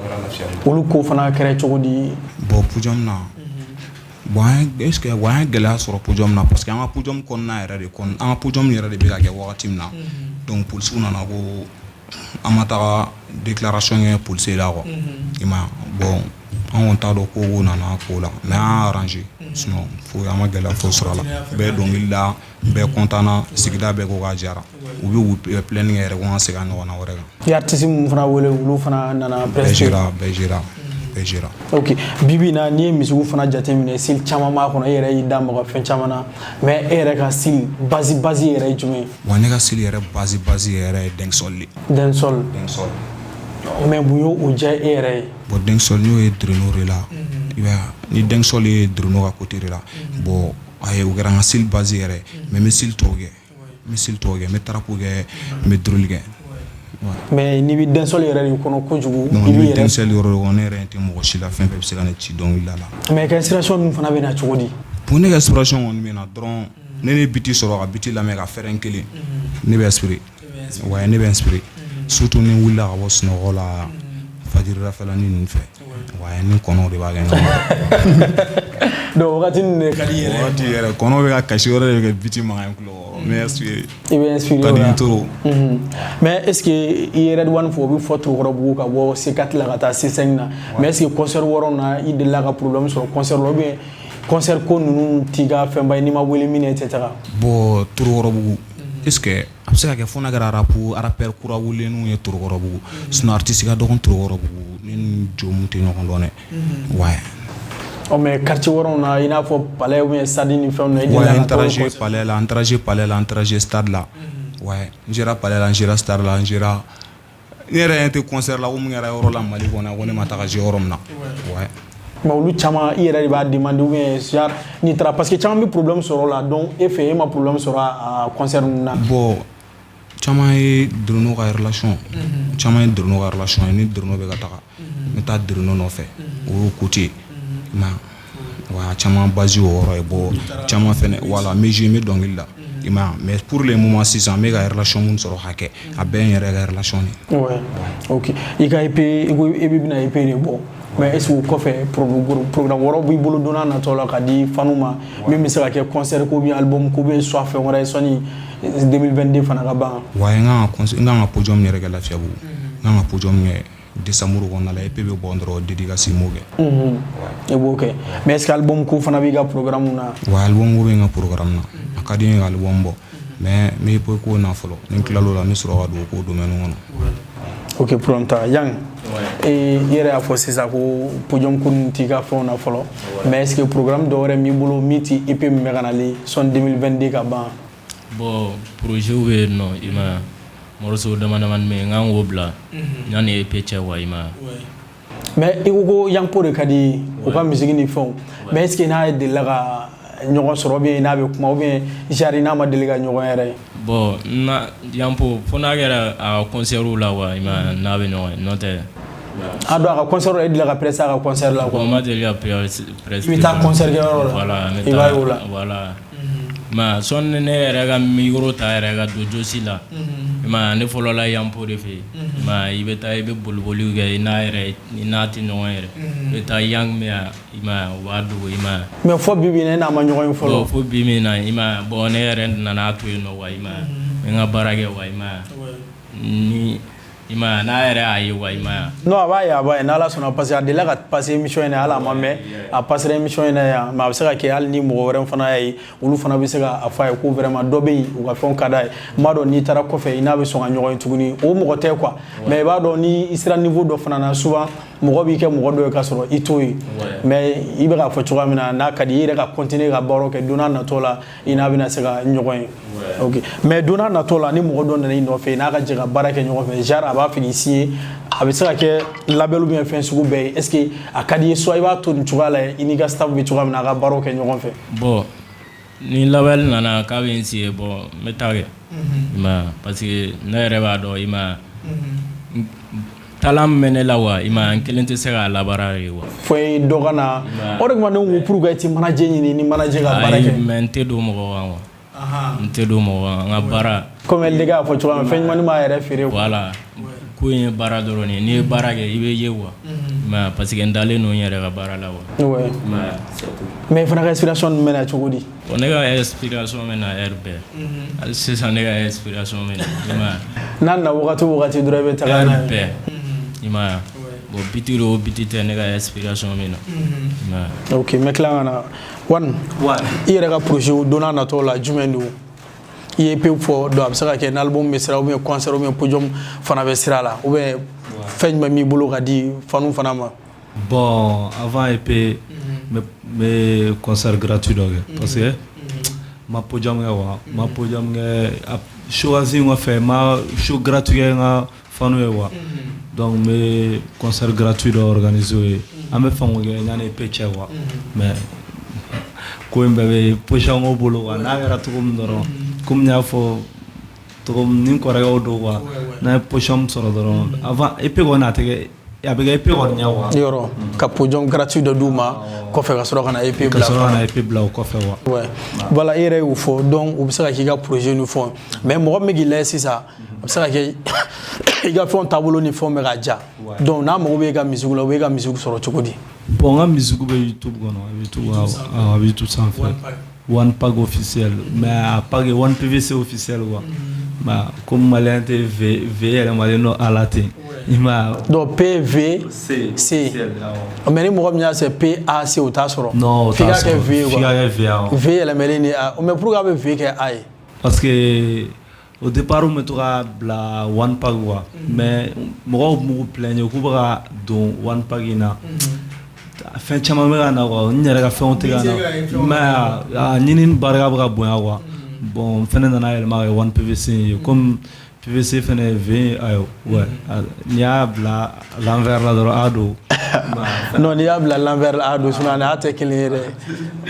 Olu ko fana kɛra cogo di? Bon podium na bon est-ce que ouais gɛlɛya sɔrɔ podium na parce que an ka podium kɔnɔna yɛrɛ de kɔnɔ an ka podium yɛrɛ de bɛ ka kɛ wagati min na donc policiers nana ko an ma taga déclaration kɛ policiers la quoi i ma bon an kɔni t'a dɔn ko nana ko la mais an y'a arrangé sinon foyi an ma gɛlɛya foyi sɔrɔ a la bɛɛ dɔnkili da bɛɛ content na sigida bɛɛ ko k'a diyara u bɛ planning yɛrɛ ko an ka segin a ɲɔgɔnna wɛrɛ kan. I artiste mun fana wele olu fana nana presque bɛɛ gérera. Ok, bibi na ni ye misigu fana jateminɛ style caman b'a kɔnɔ e yɛrɛ y'i da maga fɛn caman na mais e yɛrɛ ka style base yɛrɛ ye jumɛn ye? Wa ne ka style yɛrɛ base yɛrɛ ye dancehall de. Dancehall. Mais mun y'o o diya e yɛrɛ ye? Bon dancehall n'o ye Dreno de la i b'a ni dancehall ye Dreno ka côté de la bon ayi o kɛra n ka style base yɛrɛ mais n bɛ style tɔw kɛ n bɛ trap kɛ n bɛ drill kɛ. Mais ni bi dancehall yɛrɛ de kɔnɔ kojugu i bi dancehall yɔrɔ kɔnɔ ne yɛrɛ tɛ mɔgɔ si la fɛn fɛn bɛ se ka ne ci dɔnkili la. Mais ka inspiration ninnu fana bɛ na cogo di? Pour ne ka inspiration kɔni bɛ na dɔrɔn ne ni biti sɔrɔ ka biti lamɛn ka fɛrɛn kelen ne bɛ inspiré ouais ne bɛ inspiré surtout ni wulila ka bɔ sunɔgɔ la fajirifɛlanin ninnu fɛ ouais ni kɔnɔw de b'a kɛ ɲɔgɔn fɛ. Donc wagati ninnu de ka di yɛrɛ. Wagati yɛrɛ kɔnɔw bɛ ka kasi yɔrɔ de bɛ kɛ biti mankan kulo mais inspiré. I bɛ inspiré ka di n toro. Mais est-ce que i ye Redouane fɔ o bɛ fɔ Torokorobugu ka bɔ C4 la ka taa C5 na mais est-ce que concert wɔɔrɔ na i delila ka problème sɔrɔ concert la ou bien concert ko ninnu t'i ka fɛnba ye n'i ma wele min na i tɛ taga? Bon Torokorobugu est-ce que a bɛ se ka kɛ fo n'a kɛra rappeur kura wulenninw ye Torokorobugu sinon artiste ka dɔgɔn Torokorobugu ne ni Jomu tɛ ɲɔgɔn dɔn dɛ ouais. Oh mais quartier wɔɔrɔw na i n'a fɔ palais ou bien stade ni fɛnw na i delila ka ka taa palais la an taara stade la ouais n sera palais la n sera stade la n sera ne yɛrɛ tɛ concert la ko mun kɛra yɔrɔ la Mali kɔnɔ ko ne ma taga jouer yɔrɔ min na ouais. Mais olu caman i yɛrɛ de b'a demander ou bien genre n'i taara parce que caman bɛ problème sɔrɔ la donc e fɛ e ma problème sɔrɔ a concert ninnu na. Bon caman ye Dreno ka relation ye ni Dreno bɛ ka taga n bɛ taa Dreno nɔfɛ o y'o côté ma wa caman base o yɔrɔ ye bon caman fɛnɛ voilà mais je me dɔnkili la i ma mais pour le moment sisan n bɛ ka relation mun sɔrɔ hakɛ a bɛɛ n yɛrɛ ka relation de. Ouais ok i ka EP i ko e bɛna EP de bɔ mais est-ce que o kɔfɛ programme wɛrɛw b'i bolo don n'a nataw la ka di fanu ma min bɛ se ka kɛ concert ko bien album ko bien soit fɛn wɛrɛ ye sɔnni 2022 fana ka ban? Ouais n kan ka podium yɛrɛ kɛ Lafiya Bugu n kan ka podium kɛ décembre kɔnɔna la EP bɛ bɔ dɔrɔn dédicace m'o kɛ. I b'o kɛ mais est-ce que album ko fana b'i ka programme na? Ouais album ko bɛ n ka programme na a ka di n ye ka album bɔ mais n bɛ EP ko na fɔlɔ ni n tilal'o la n bɛ sɔrɔ ka don o ko domaine kɔnɔ. Ok problème t'a Yang i yɛrɛ y'a fɔ sisan ko podium ko ninnu t'i ka fɛnw na fɔlɔ mais est-ce que programme dɔ wɛrɛ b'i bolo min ti EP min bɛ ka nalen sɔnni 2022 ka ban? Bon projet bɛ yen nɔ i ma morceau damadamani bɛ yen n kan k'o bila yanni EP cɛ wa i ma. Mais i ko Yang Po de ka di o ka musique ni fɛnw mais est-ce que n'a delila ka ɲɔgɔn sɔrɔ ou bien n'a bɛ kuma ou bien genre n'a ma deli ka ɲɔgɔn yɛrɛ? Bon Yang Po fo n'a kɛra a concert la wa i ma n'a bɛ ɲɔgɔn ye n'o tɛ a do a concert e dila ka presse a concert la quoi ma deli a presse mi ta concert ke voilà voilà ma son ne yɛrɛ ka micro ta yɛrɛ ka don josi la ma ne fɔlɔ la Yampo de fɛ ma i bɛ taa i bɛ boliboliw kɛ i n'a tɛ ɲɔgɔn yɛrɛ i bɛ taa yang mɛ i ma o b'a dogo i ma mais fo bi bi n'a ma ɲɔgɔn fɔlɔ fo bi min na i ma bon ne yɛrɛ nana to yen nɔ wa i ma n ka baara kɛ wa i ma ni i ma n'a yɛrɛ y'a ye wa i ma non a b'a ye n'Ala sɔnna parce que a delila ka passer émission in na hali a ma mɛn a passera émission in na yan mais a bɛ se ka kɛ hali ni mɔgɔ wɛrɛ fana y'a ye olu fana bɛ se ka a fɔ a ye ko vraiment dɔ bɛ yen u ka fɛnw ka d'a ye n b'a dɔn n'i taara kɔfɛ i n'a bɛ sɔn ka ɲɔgɔn ye tuguni o mɔgɔ tɛ quoi mais i b'a dɔn ni i sera niveau dɔ fana na souvent mɔgɔ b'i kɛ mɔgɔ dɔ ye k'a sɔrɔ i t'o ye mais i bɛ k'a fɔ cogoya min na n'a ka di i yɛrɛ ka continuer ka baaraw kɛ don n'a nataw la i n'a bɛna se ka ɲɔgɔn ye ok mais don n'a nataw la ni mɔgɔ dɔ nana i nɔfɛ n'a ka jɛ ka baara kɛ ɲɔgɔn fɛ genre a b'a fɛ k'i signer a bɛ se ka kɛ label ou bien fɛn sugu bɛɛ ye est ce que a ka di ye soit i b'a to nin cogoya la i n'i ka staff bɛ cogoya min na a ka baaraw kɛ ɲɔgɔn fɛ bon ni label nana k'a bɛ n signer bon n bɛ taa kɛ i ma parce que ne yɛrɛ b'a dɔn i ma talan mɛ ne la wa i ma n kelen tɛ se k'a labaara ye wa fo dɔ ka na o de kama ne ko pour que i ti manager ɲini ni manager ka baara kɛ mais n tɛ don mɔgɔ kan wa n tɛ don mɔgɔ kan n ka baara comme elle y'a fɔ cogoya min fɛn ɲuman b'a yɛrɛ feere voilà ko in ye baara dɔrɔn de ye n'i ye baara kɛ i bɛ ye wa mais parce que n dalen don n yɛrɛ ka baara la wa mais fana ka inspiration bɛ na cogo di bon ne ka inspiration bɛ na heure bɛɛ hali sisan ne ka inspiration bɛ na i ma n'a na wagati o wagati dɔrɔn i bɛ taga n'a ye heure bɛɛ i ma bon biti o biti tɛ ne ka inspiration bɛ na i ma ok n bɛ tila ka na Wan i yɛrɛ ka projet don n'a nataw la jumɛn don i ye pewu fɔ donc a bɛ se ka kɛ n'album bɛ sira ou bien concert ou bien podium fana bɛ sira la ou bien fɛn jumɛn b'i bolo ka di fanu fana ma bon avant EP me concert gratuit dɔ kɛ parce que ma podium kɛ wa ma podium kɛ choisi n fɛ ma show gratuit kɛ n ka fanu ye wa donc me concert gratuit dɔ organiser o ye an bɛ fɛn o kɛ yanni EP cɛ wa mais ko in bɛɛ bɛ position ko bolo wa n'a kɛra cogo min dɔrɔn comme n y'a fɔ cogo min ni n kɔrɔkɛw don wa n'a ye position sɔrɔ dɔrɔn avant EP kɔni a tɛ kɛ a bɛ kɛ EP kɔni ɲɛ wa yɔrɔ ka podium gratuit dɔ d'u ma kɔfɛ ka sɔrɔ ka na EP bila ka sɔrɔ ka na EP bila o kɔfɛ wa ouais voilà i yɛrɛ y'o fɔ donc u bɛ se ka k'i ka projet ni fɛnw mais mɔgɔ min bɛ k'i lajɛ sisan a bɛ se ka kɛ i ka fɛnw taabolo ni fɛnw bɛ ka ja donc n'a mago bɛ e ka musique la u bɛ e ka musique sɔrɔ cogo di bon n ka musique bɛ YouTube kɔnɔ a bɛ YouTube sanfɛ One Pack officiel mais a pas que One PVC officiel quoi mais comme malien tɛ V yɛlɛmalen don a la ten i ma donc PVC mais ni mɔgɔ min y'a sɛ PAC o t'a sɔrɔ non o t'a sɔrɔ f'i ka kɛ V f'i ka kɛ V awɔ V yɛlɛmalen ni A mais pourquoi a bɛ V kɛ A ye parce que au départ on me to ka bila One Pack quoi mais mɔgɔw b'u plaindre k'u bɛ ka don One Pack in na fɛn caman bɛ ka na quoi n yɛrɛ ka fɛnw tɛ ka na mais a ɲini barika bɛ ka bonya quoi bon n fɛnɛ nana yɛlɛma kɛ One PVC ye comme PVC fɛnɛ V ayo ouais n'i y'a bila l'envers la dɔrɔn A don non n'i y'a bila l'envers la A don sinon a tɛ kelen ye dɛ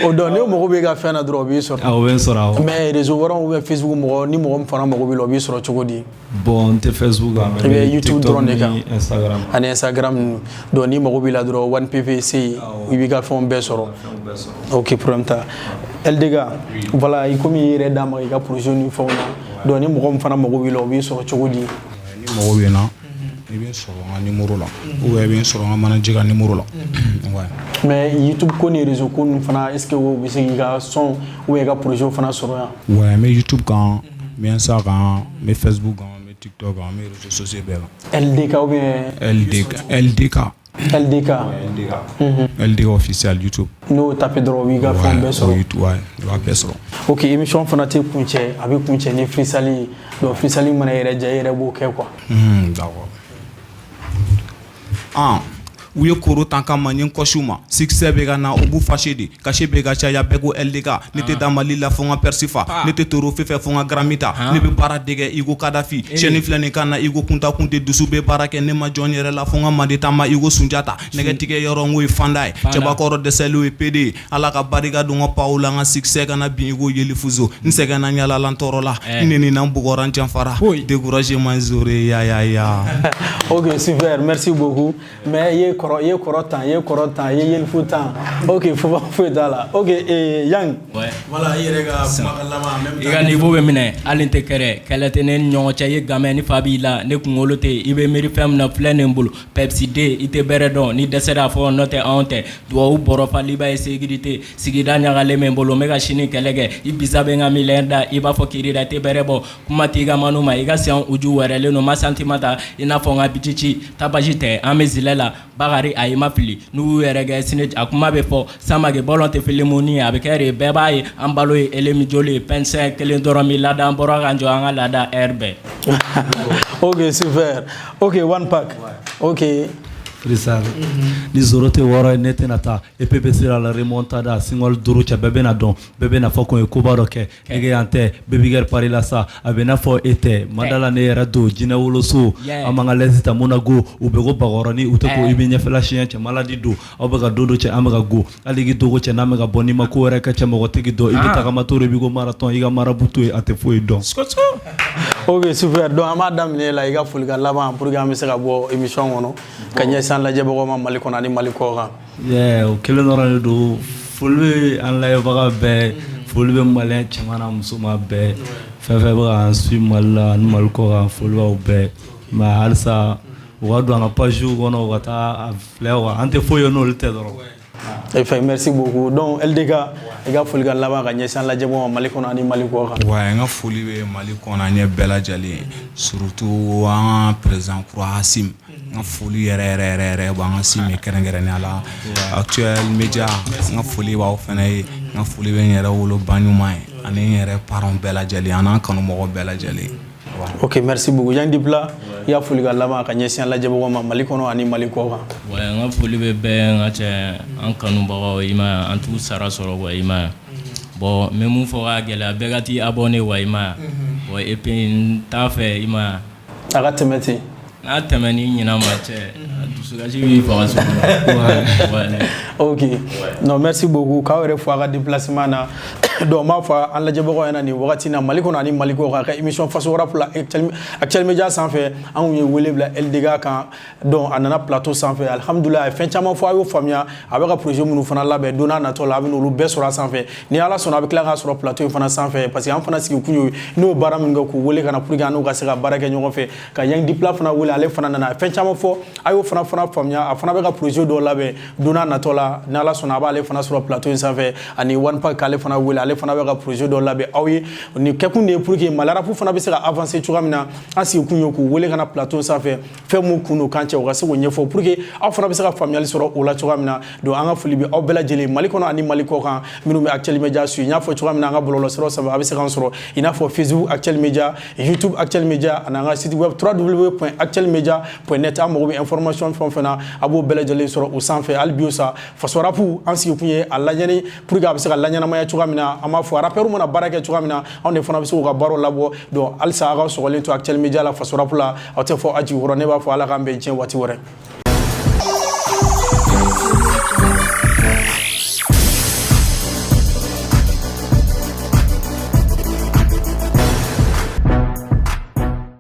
o donc ni mɔgɔ bɛ ka fɛn na dɔrɔn o b'i sɔrɔ o bɛ n sɔrɔ awɔ mais réseau wɛrɛw ou bien Facebook mɔgɔ ni mɔgɔ min fana mago b'i la o b'i sɔrɔ cogo di bon n tɛ Facebook kan i bɛ YouTube dɔrɔn de kan Instagram ani Instagram ninnu donc ni mago b'i la dɔrɔn One PVC i b'i ka fɛnw bɛɛ sɔrɔ ok problème t'a LDK voilà i komi i yɛrɛ d'a ma i ka projet ni fɛnw na donc ni mɔgɔ min fana mago b'i la o b'i sɔrɔ cogo di ni mɔgɔ bɛ na i bɛ sɔrɔ n ka numéro la ou bien i bɛ sɔrɔ n ka manager ka numéro la mais YouTube ko ni réseau ko ninnu fana est ce que o bɛ se k'i ka son ou bien i ka projet fana sɔrɔ yan ouais n bɛ YouTube kan n bɛ Insta kan n bɛ Facebook kan n bɛ TikTok kan n bɛ réseaux sociaux bɛɛ kan LDK ou bien LDK officiel YouTube n'o tapé dɔrɔn o b'i ka fɛn bɛɛ sɔrɔ i b'a bɛɛ sɔrɔ ok émission fana tɛ kuncɛ a bɛ kuncɛ ni freestyle ye donc freestyle mana yɛrɛ ja i yɛrɛ b'o kɛ quoi d'accord u ye koro tan ka ma ɲe kɔsiw ma succès bɛ ka na u b'u fâché de cachet bɛ ka caya bɛɛ ko LDK ne tɛ da Mali la fo n ka persi fa ne tɛ toro fefɛ fo n ka Grammy ta ne bɛ baara dɛgɛ i ko Kadafi chaîne filɛ nin kan na i ko Kunta Kunte dusu bɛ baara kɛ ne ma jɔn n yɛrɛ la fo n ka Mande taama i ko Sunjata nɛgɛtigɛ yɔrɔ n ko ye fanda ye cɛbakɔrɔ dɛsɛliw ye PD Ala ka barika don n ka paw la n ka succès kana bin i ko Yeli Fuzo n sɛgɛnna ɲalala n tɔɔrɔ la n nenina n bugɔra n janfara découragement zore ya ok super merci beaucoup mais ye kɔrɔ tan ye Yeli Fu tan ok faut t'a la ok Yang voilà i yɛrɛ ka kumakan laban en même temps i ka niveau bɛ minɛ hali n tɛ kɛrɛ kɛlɛ tɛ ne ni ɲɔgɔn cɛ i ye gamɛ ni fa b'i la ne kunkolo tɛ i bɛ miiri fɛn min na filɛ nin bolo Pepsi D i tɛ bɛrɛ dɔn ni dɛsɛra fɔ n'o tɛ anw tɛ duwawu bɔrɔ fali b'a ye sécurité sigida ɲagalen bɛ n bolo n bɛ ka sini kɛlɛ kɛ i bisa bɛ n ka miliyɛn da i b'a fɔ kirira i tɛ bɛrɛ bɔ kuma t'i ka manu ma i ka siɲɛ uju wɛrɛlen don ma sentiment ta i n'a fɔ n ka bititi tabasi tɛ an bɛ zilɛ la Bakari a ye ma fili n'u y'u yɛrɛ kɛ sini a kuma bɛ fɔ Samake bɔlɔn tɛ filimu ni a bɛ kɛ de bɛɛ b'a ye an balo ye Elemi Joli ye pɛnsɛn kelen dɔrɔn mi laada an bɔra ka jɔ an ka laada air bɛɛ ok super ok one pack ok freestyle ni zoro tɛ wɔɔrɔ ye ne tɛna taa EPP sera la remontada single 5 cɛ bɛɛ bɛna dɔn bɛɛ bɛna fɔ ko ye koba dɔ kɛ ege yan tɛ Baby Girl Paris la sa a bɛ n'a fɔ e tɛ madala ne yɛrɛ don jinɛ woloso an man ka lɛsi ta mun na go u bɛ ko bakɔrɔni u tɛ ko i bɛ ɲɛfɛla siɲɛ cɛ maladi don aw bɛ ka don dɔ cɛ an bɛ ka go hali k'i dogo cɛ n'an bɛ ka bɔ n'i ma ko wɛrɛ kɛ cɛ mɔgɔ tigi dɔn i bɛ tagama to de b'i ko marathon i ka marabutu ye a tɛ foyi dɔn ok super donc an b'a daminɛ la i ka folikan laban pour que an bɛ se ka bɔ émission kɔnɔ ka ɲɛsin an lajɛbagaw ma Mali kɔnɔ ani Mali kɔ kan o kelen dɔrɔn de don foli bɛ an layɛbaga bɛɛ foli bɛ maliyɛn cɛman n'a musoman bɛɛ fɛn fɛn bɛ k'an suit Mali la ani Mali kɔ kan foli b'aw bɛɛ mais halisa u ka don an ka page kɔnɔ u ka taa a filɛ an tɛ foyi ye n'olu tɛ dɔrɔn Enfin, merci beaucoup. Donc, LDK, il y a folie là-bas, il y a un lajɛbɔ Mali kɔnɔ ani Mali kɔ kan. Ouais, n ka foli bɛ Mali kɔnɔ an ɲɛ bɛɛ lajɛlen surtout an président kura Hasim n ka foli yɛrɛ b'an ka Sim ye kɛrɛnkɛrɛnnenya la Actuel Media n ka foli b'aw fɛnɛ ye n ka foli bɛ n yɛrɛ woloba ɲuman ye ani n yɛrɛ parents bɛɛ lajɛlen an n'an kanumɔgɔ bɛɛ lajɛlen. Ok, merci beaucoup. Yang Dipla, il y a folie là-bas, il y a un lajɛbɔ Mali kɔnɔ ani Mali kɔ kan. Ouais, n ka foli bɛ bɛɛ n ka cɛ an kanubagaw i ma an t'u sara sɔrɔ wa i ma bon n bɛ mun fɔ ka gɛlɛya bɛɛ ka t'i abonné wa i ma bon et puis n t'a fɛ i ma a ka tɛmɛ ten n'a tɛmɛ ni ɲinan ma cɛ dusukasi b'i faga sugu ok non merci beaucoup k'aw yɛrɛ fɔ a ka déplacement na donc n b'a fɔ an lajɛbagaw ɲɛna nin wagati na Mali kɔnɔ ani Mali kɔ kan ka émission faso rap la Actuel Media sanfɛ an kun ye wele bila LDK kan donc a nana plateau sanfɛ alhamdulillah a ye fɛn caman fɔ a y'o faamuya a bɛ ka projet minnu fana labɛn don n'a natɔ la a bɛ n'olu bɛɛ sɔrɔ a sanfɛ ni Ala sɔnna a bɛ tila k'a sɔrɔ plateau in fana sanfɛ parce que an fana sigi kun ye n'o baara min kɛ k'u wele ka na pour que an n'u ka se ka baara kɛ ɲɔgɔn fɛ ka Yang Dipla fana wele ale fana nana a ye fɛn caman fɔ a y'o fana faamuya a fana bɛ ka projet dɔw labɛn don n'a natɔ la ni Ala sɔnna a b'ale fana sɔrɔ plateau in sanfɛ ani One Pack k'ale fana wele ale fana bɛ ka projet dɔw labɛn aw ye nin kɛkun de ye pour que Mali rap fana bɛ se ka avancer cogoya min na an sigi kun ye k'u wele ka na plateau sanfɛ fɛn mun kun n'o kan cɛ u ka se k'o ɲɛfɔ pour que aw fana bɛ se ka faamuyali sɔrɔ o la cogoya min na donc an ka foli bɛ aw bɛɛ lajɛlen Mali kɔnɔ ani Mali kɔ kan minnu bɛ Actuel Media suit n y'a fɔ cogoya min na an ka bɔlɔlɔsiraw sanfɛ a bɛ se k'an sɔrɔ i n'a fɔ Facebook Actuel Media YouTube Actuel Media ani an ka site web www.actuelmedia.net an mago bɛ information fɛn o fɛn na a b'o bɛɛ lajɛlen sɔrɔ o sanfɛ hali bi o sa faso rap an sigi kun ye a lajɛli pour que a bɛ se ka laɲɛnamaya cogoya min na an b'a fɔ rappeur mana baara kɛ cogoya min na anw de fana bɛ se k'u ka baaraw labɔ donc halisa a ka sɔgɔlen to Actuel Media la faso rap la aw tɛ fɔ a jigi kɔrɔ ne b'a fɔ Ala k'an bɛn diɲɛ waati wɛrɛ